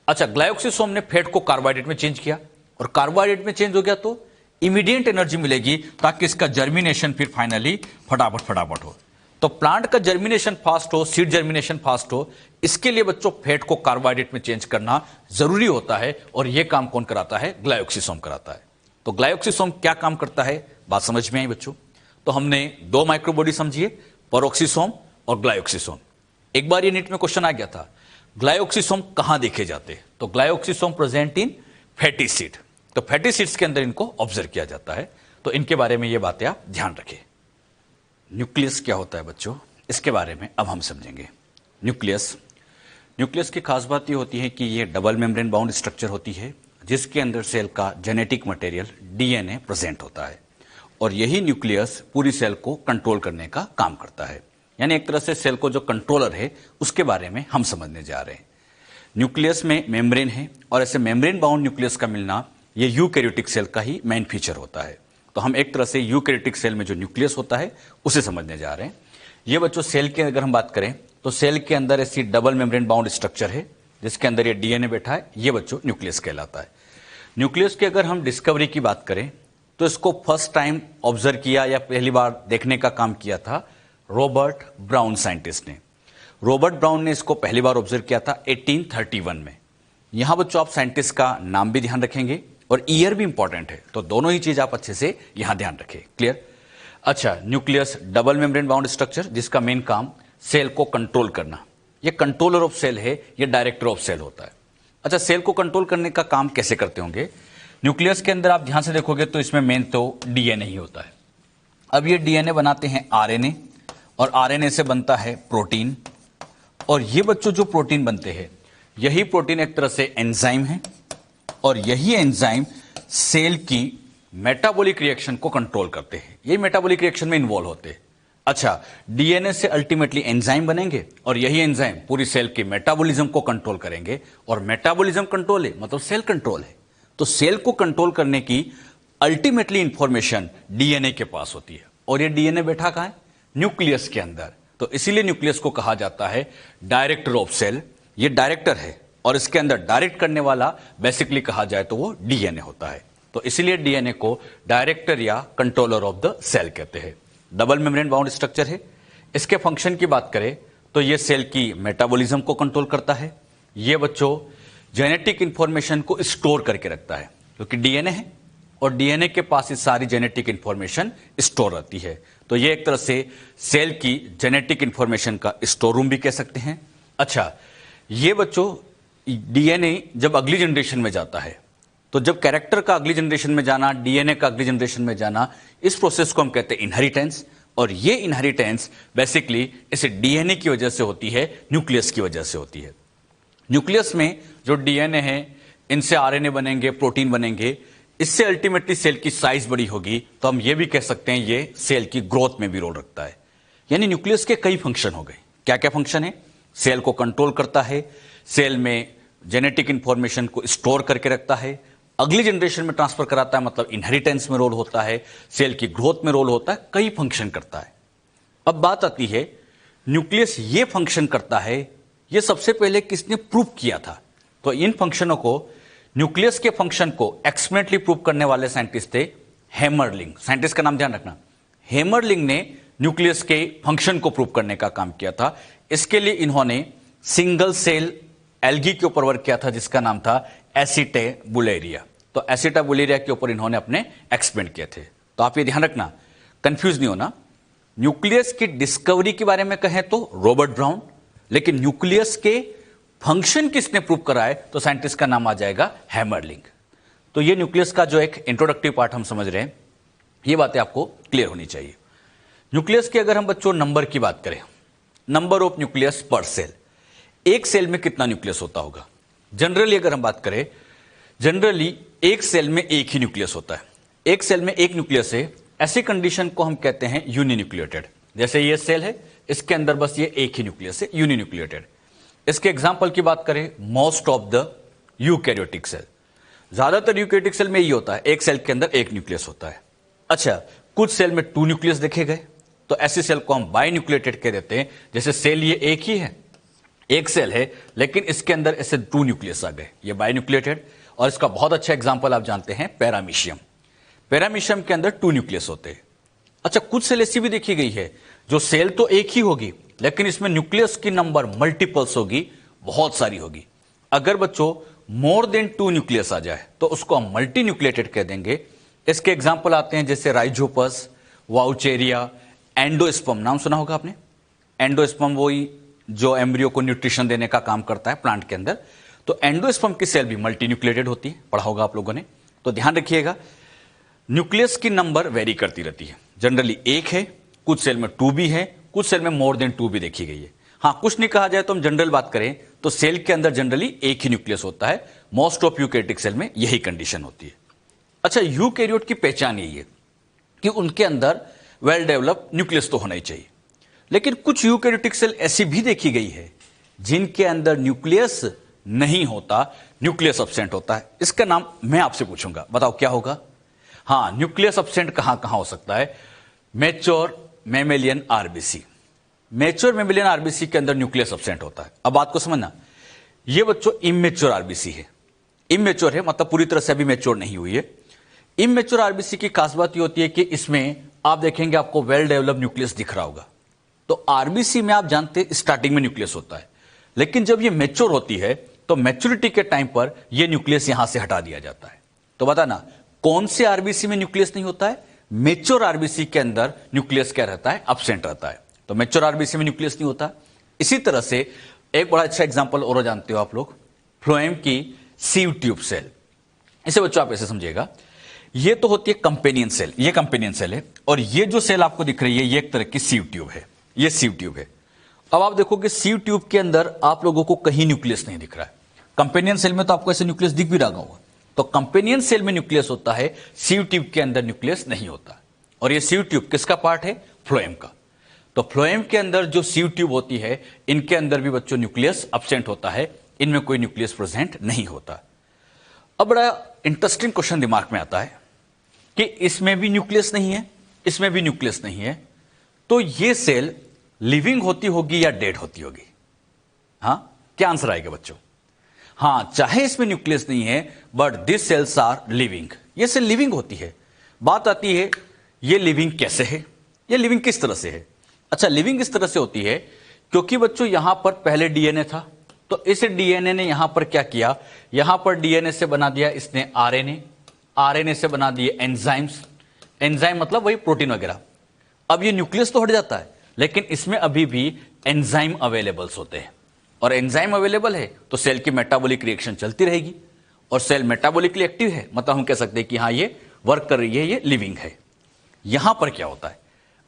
अच्छा, ग्लायोक्सिसोम ने फैट को कार्बोहाइड्रेट में चेंज किया और कार्बोहाइड्रेट में चेंज हो गया तो इमीडिएट एनर्जी मिलेगी, ताकि इसका जर्मिनेशन फिर फाइनली फटाफट हो। तो प्लांट का जर्मिनेशन फास्ट हो, सीड जर्मिनेशन फास्ट हो, इसके लिए बच्चों फैट को कार्बोहाइड्रेट में चेंज करना जरूरी होता है। और यह काम कौन कराता है? ग्लायोक्सिसोम कराता है। तो ग्लायोक्सिसोम क्या काम करता है, बात समझ में आई बच्चों? तो हमने 2 माइक्रोबॉडी समझिए, पेरोक्सिसोम और ग्लायोक्सिसोम। एक बार ये नीट में क्वेश्चन आ गया था, ग्लायोक्सिसोम कहां देखे जाते हैं? तो ग्लायोक्सिसोम प्रेजेंट इन फैटी सीड। तो फैटी सीड्स के अंदर इनको ऑब्जर्व किया जाता है। तो इनके बारे में ये बातें आप ध्यान रखें। न्यूक्लियस क्या होता है बच्चों, इसके बारे में अब हम समझेंगे। न्यूक्लियस की खास बात ये होती है कि ये डबल मेम्ब्रेन बाउंड स्ट्रक्चर होती है, जिसके अंदर सेल का जेनेटिक मटेरियल डीएनए प्रेजेंट होता है। और यही न्यूक्लियस पूरी सेल को कंट्रोल करने का काम करता है। यानी एक तरह से सेल को जो कंट्रोलर है उसके बारे में हम समझने जा रहे हैं। न्यूक्लियस में मेम्ब्रेन है, और ऐसे मेम्ब्रेन बाउंड न्यूक्लियस का मिलना ये यूकैरियोटिक सेल का ही मेन फीचर होता है। तो हम एक तरह से यूकैरियोटिक सेल में जो न्यूक्लियस होता है उसे समझने जा रहे हैं। ये बच्चों सेल की अगर हम बात करें तो सेल के अंदर ऐसी डबल मेम्ब्रेन बाउंड स्ट्रक्चर है जिसके अंदर ये डीएनए बैठा है, ये बच्चों न्यूक्लियस कहलाता है। न्यूक्लियस की अगर हम डिस्कवरी की बात करें तो इसको फर्स्ट टाइम ऑब्जर्व किया या पहली बार देखने का काम किया था रॉबर्ट ब्राउन साइंटिस्ट ने। रॉबर्ट ब्राउन ने इसको पहली बार ऑब्जर्व किया था 1831 में। यहां बच्चों आप साइंटिस्ट का नाम भी ध्यान रखेंगे और ईयर भी इंपॉर्टेंट है, तो दोनों ही चीज आप अच्छे से यहां ध्यान रखें। क्लियर? अच्छा, nucleus double membrane bound structure जिसका मेन काम सेल को कंट्रोल करना। ये कंट्रोलर ऑफ सेल है, ये डायरेक्टर ऑफ सेल होता है। अच्छा, सेल को कंट्रोल करने का काम कैसे करते होंगे? न्यूक्लियस के अंदर आप ध्यान से देखोगे तो इसमें मेन तो डीएनए ही होता है। अब ये डीएनए बनाते हैं आरएनए और आरएनए से बनता है प्रोटीन, और ये बच्चों जो प्रोटीन बनते हैं यही प्रोटीन एक तरह से एंजाइम है और यही एंजाइम सेल की मेटाबॉलिक रिएक्शन को कंट्रोल करते हैं। ये मेटाबॉलिक रिएक्शन में इन्वॉल्व होते हैं। अच्छा, डीएनए से अल्टीमेटली एंजाइम बनेंगे और यही एंजाइम पूरी सेल की मेटाबॉलिज्म को कंट्रोल करेंगे, और मेटाबॉलिज्म कंट्रोल है मतलब सेल कंट्रोल है। तो सेल को कंट्रोल करने की अल्टीमेटली इंफॉर्मेशन डीएनए के पास होती है, और ये डीएनए बैठा कहां है? न्यूक्लियस के अंदर। तो इसीलिए न्यूक्लियस को कहा जाता है डायरेक्टर ऑफ सेल। ये डायरेक्टर है और इसके अंदर डायरेक्ट करने वाला बेसिकली कहा जाए तो वो डीएनए होता है। तो इसीलिए डीएनए को डायरेक्टर या कंट्रोलर ऑफ द सेल कहते हैं। डबल मेम्ब्रेन बाउंड स्ट्रक्चर है। इसके फंक्शन की बात करें तो ये सेल की मेटाबॉलिज्म को कंट्रोल करता है। ये बच्चों जेनेटिक इंफॉर्मेशन को स्टोर करके रखता है, क्योंकि डीएनए है और डीएनए के पास ये सारी जेनेटिक इंफॉर्मेशन स्टोर रहती है। तो ये एक तरह से सेल की जेनेटिक इंफॉर्मेशन का स्टोर रूम भी कह सकते हैं। अच्छा, ये बच्चों डीएनए जब अगली जनरेशन में जाता है, तो जब कैरेक्टर का अगली जनरेशन में जाना, डीएनए का अगली जनरेशन में जाना, इस प्रोसेस को हम कहते हैं इनहेरिटेंस। और ये इनहेरिटेंस बेसिकली इस डीएनए की वजह से होती है, न्यूक्लियस की वजह से होती है। न्यूक्लियस में जो डीएनए है इनसे आरएनए बनेंगे, प्रोटीन बनेंगे, इससे अल्टीमेटली सेल की साइज बड़ी होगी। तो हम ये भी कह सकते हैं ये सेल की ग्रोथ में भी रोल रखता है। यानी न्यूक्लियस के कई फंक्शन हो गए। क्या क्या फंक्शन है? सेल को कंट्रोल करता है, सेल में जेनेटिक इंफॉर्मेशन को स्टोर करके रखता है, अगली जनरेशन में ट्रांसफर कराता है मतलब इनहेरिटेंस में रोल होता है, सेल की ग्रोथ में रोल होता है, कई फंक्शन करता है। अब बात आती है न्यूक्लियस ये फंक्शन करता है, ये सबसे पहले किसने प्रूव किया था? तो इन फंक्शनों को, न्यूक्लियस के फंक्शन को एक्सपेरिमेंटली प्रूव करने वाले साइंटिस्ट थे हेमरलिंग। साइंटिस्ट का नाम ध्यान रखना। हेमरलिंग ने न्यूक्लियस के फंक्शन को प्रूव करने का काम किया था। इसके लिए इन्होंने सिंगल सेल एल्गी के ऊपर वर्क किया था जिसका नाम था एसिटाबुलेरिया। तो एसिटाबुलेरिया के ऊपर इन्होंने अपने एक्सपेरिमेंट किए थे। तो आप ये ध्यान रखना, कंफ्यूज नहीं होना। न्यूक्लियस की डिस्कवरी के बारे में कहें तो रॉबर्ट ब्राउन, लेकिन न्यूक्लियस के फंक्शन किसने प्रूव कराए तो साइंटिस्ट का नाम आ जाएगा हेमरलिंग। तो ये न्यूक्लियस का जो एक इंट्रोडक्टिव पार्ट हम समझ रहे हैं, ये बातें आपको क्लियर होनी चाहिए। न्यूक्लियस के अगर हम बच्चों नंबर की बात करें, नंबर ऑफ न्यूक्लियस पर सेल, एक सेल में कितना न्यूक्लियस होता होगा? जनरली अगर हम बात करें, जनरली एक सेल में एक ही न्यूक्लियस होता है। एक सेल में एक न्यूक्लियस है, ऐसी कंडीशन को हम कहते हैं यूनिन्यूक्लिएटेड। जैसे ये सेल है, इसके अंदर बस ये एक ही न्यूक्लियस है, यूनिन्यूक्लिएटेड। इसके एग्जांपल की बात करें, most of the eukaryotic cell, ज्यादातर यूकैरियोटिक सेल में यही होता है, एक सेल के अंदर एक न्यूक्लियस होता है। अच्छा, कुछ सेल में 2 न्यूक्लियस देखे गए, तो ऐसी सेल को हम बाइन्यूक्लिएटेड कह देते हैं। जैसे सेल ये एक ही है, एक सेल है, लेकिन इसके अंदर ऐसे 2 न्यूक्लियस आ गए, ये बाइन्यूक्लिएटेड। और इसका बहुत अच्छा एग्जांपल आप जानते हैं पैरामीशियम। पैरामीशियम के अंदर 2 न्यूक्लियस होते हैं। अच्छा, कुछ सेल ऐसी भी देखी गई है जो सेल तो एक ही होगी, लेकिन इसमें न्यूक्लियस की नंबर मल्टीपल्स होगी, बहुत सारी होगी। अगर बच्चों मोर देन 2 न्यूक्लियस आ जाए तो उसको हम मल्टी न्यूक्लिएटेड कह देंगे। इसके एग्जाम्पल आते हैं जैसे राइजोपस, वाउचेरिया, एंडोस्पर्म। नाम सुना होगा आपने। एंडोस्पर्म वही जो एम्ब्रियो को न्यूट्रिशन देने का काम करता है प्लांट के अंदर। तो एंडोस्पर्म की सेल भी मल्टी न्यूक्लिएटेड होती है, पढ़ा होगा आप लोगों ने। तो ध्यान रखिएगा, न्यूक्लियस की नंबर वेरी करती रहती है। जनरली एक है, कुछ सेल में 2 भी है, कुछ सेल में मोर देन 2 भी देखी गई है। हाँ, कुछ नहीं कहा जाए तो हम जनरल बात करें तो सेल के अंदर जनरली एक ही न्यूक्लियस होता है। मोस्ट ऑफ यूकैरियोटिक सेल में यही कंडीशन होती है। अच्छा, यूकैरियोट की पहचान यही है कि उनके अंदर वेल डेवलप्ड न्यूक्लियस तो होना ही चाहिए, लेकिन कुछ यूकैरियोटिक सेल ऐसी भी देखी गई है जिनके अंदर न्यूक्लियस नहीं होता, न्यूक्लियस एब्सेंट होता है। इसका नाम मैं आपसे पूछूंगा, बताओ क्या होगा? हाँ, न्यूक्लियस अब्सेंट कहां कहां हो सकता है? Mature mammalian RBC, mature mammalian RBC के अंदर न्यूक्लियस अब्सेंट होता है। अब बात को समझना, ये बच्चों इमेच्योर आरबीसी है। इमेच्योर है मतलब पूरी तरह से अभी मैच्योर नहीं हुई है। इमेच्योर आरबीसी की खास बात ये होती है कि इसमें आप देखेंगे आपको वेल डेवलप्ड न्यूक्लियस दिख रहा होगा। तो आरबीसी में आप जानते हैं स्टार्टिंग में न्यूक्लियस होता है, लेकिन जब ये मैच्योर होती है तो मैच्योरिटी के टाइम पर ये न्यूक्लियस यहां से हटा दिया जाता है। तो बताना कौन से आरबीसी में न्यूक्लियस नहीं होता है? मैच्योर आरबीसी के अंदर न्यूक्लियस क्या रहता है? अब्सेंट रहता है। तो मैच्योर आरबीसी में न्यूक्लियस नहीं होता। इसी तरह से एक बड़ा अच्छा एग्जांपल और जानते हो आप लोग, फ्लोएम की सीव ट्यूब सेल। इसे बच्चों आप ऐसे समझिएगा, ये तो होती है कंपेनियन सेल, ये कंपेनियन सेल है, और ये जो सेल आपको दिख रही है ये एक तरह की सीव ट्यूब है, ये सीव ट्यूब है। अब आप देखोगे सीव ट्यूब के अंदर आप लोगों को कहीं न्यूक्लियस नहीं दिख रहा है। कंपेनियन सेल में तो आपको ऐसे न्यूक्लियस दिख भी रहा होगा। तो कंपेनियन सेल में न्यूक्लियस होता है, सीव ट्यूब के अंदर न्यूक्लियस नहीं होता। और ये सीव ट्यूब किसका पार्ट है? फ्लोएम का। तो फ्लोएम के अंदर जो सीव ट्यूब होती है, इनके अंदर भी बच्चों न्यूक्लियस अब्सेंट होता है, इनमें कोई न्यूक्लियस प्रेजेंट नहीं होता। अब बड़ा इंटरेस्टिंग क्वेश्चन दिमाग में आता है कि इसमें भी न्यूक्लियस नहीं है, इसमें भी न्यूक्लियस नहीं है, तो ये सेल लिविंग होती होगी या डेड होती होगी? हाँ, क्या आंसर आएगा बच्चों? हाँ, चाहे इसमें न्यूक्लियस नहीं है but this cells are living, ये सेल लिविंग होती है। बात आती है ये लिविंग कैसे है, ये लिविंग किस तरह से है? अच्छा, लिविंग इस तरह से होती है क्योंकि बच्चों यहां पर पहले डीएनए था, तो इस डीएनए ने यहां पर क्या किया, यहां पर डीएनए से बना दिया इसने आरएनए, आरएनए से बना दिए एंजाइम्स, एंजाइम मतलब वही प्रोटीन वगैरह। अब ये न्यूक्लियस तो हट जाता है, लेकिन इसमें अभी भी एंजाइम अवेलेबल्स होते हैं, और एंजाइम अवेलेबल है तो सेल की मेटाबॉलिक रिएक्शन चलती रहेगी, और सेल मेटाबॉलिकली एक्टिव है मतलब हम कह सकते हैं कि हाँ ये वर्क कर रही है, ये लिविंग है। यहां पर क्या होता है?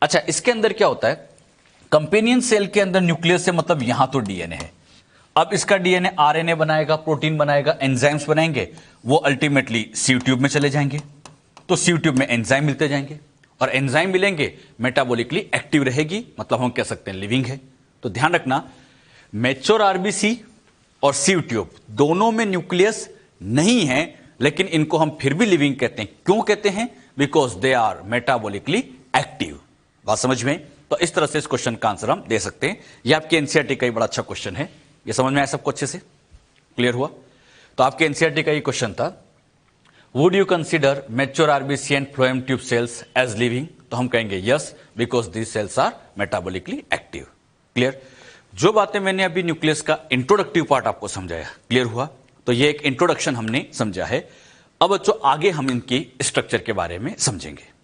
अच्छा, इसके अंदर क्या होता है? कंपेनियन सेल के अंदर न्यूक्लियस है मतलब यहां तो डीएनए है। अब इसका डीएनए आरएनए बनाएगा, प्रोटीन बनाएगा, एंजाइम्स बनाएंगे, वो अल्टीमेटली सीव ट्यूब में चले जाएंगे। तो सीव ट्यूब में एंजाइम मिलते जाएंगे, और एंजाइम मिलेंगे, मेटाबॉलिकली एक्टिव रहेगी, मतलब हम कह सकते हैं लिविंग है। तो ध्यान रखना, मैच्योर आरबीसी और सीव ट्यूब दोनों में न्यूक्लियस नहीं है, लेकिन इनको हम फिर भी लिविंग कहते हैं। क्यों कहते हैं? Because they are metabolically active. बात समझ में? तो इस तरह से इस क्वेश्चन का आंसर हम दे सकते हैं। यह आपके एनसीईआरटी का ही बड़ा अच्छा क्वेश्चन है। ये समझ में आया सबको? अच्छे से क्लियर हुआ? तो आपके एनसीईआरटी का ये क्वेश्चन था, would you consider mature RBC and phloem tube cells as living? तो हम कहेंगे yes, because these cells are metabolically active. Clear? जो बातें मैंने अभी न्यूक्लियस का इंट्रोडक्टिव पार्ट आपको समझाया, क्लियर हुआ? तो ये एक इंट्रोडक्शन हमने समझा है। अब बच्चों आगे हम इनकी स्ट्रक्चर के बारे में समझेंगे।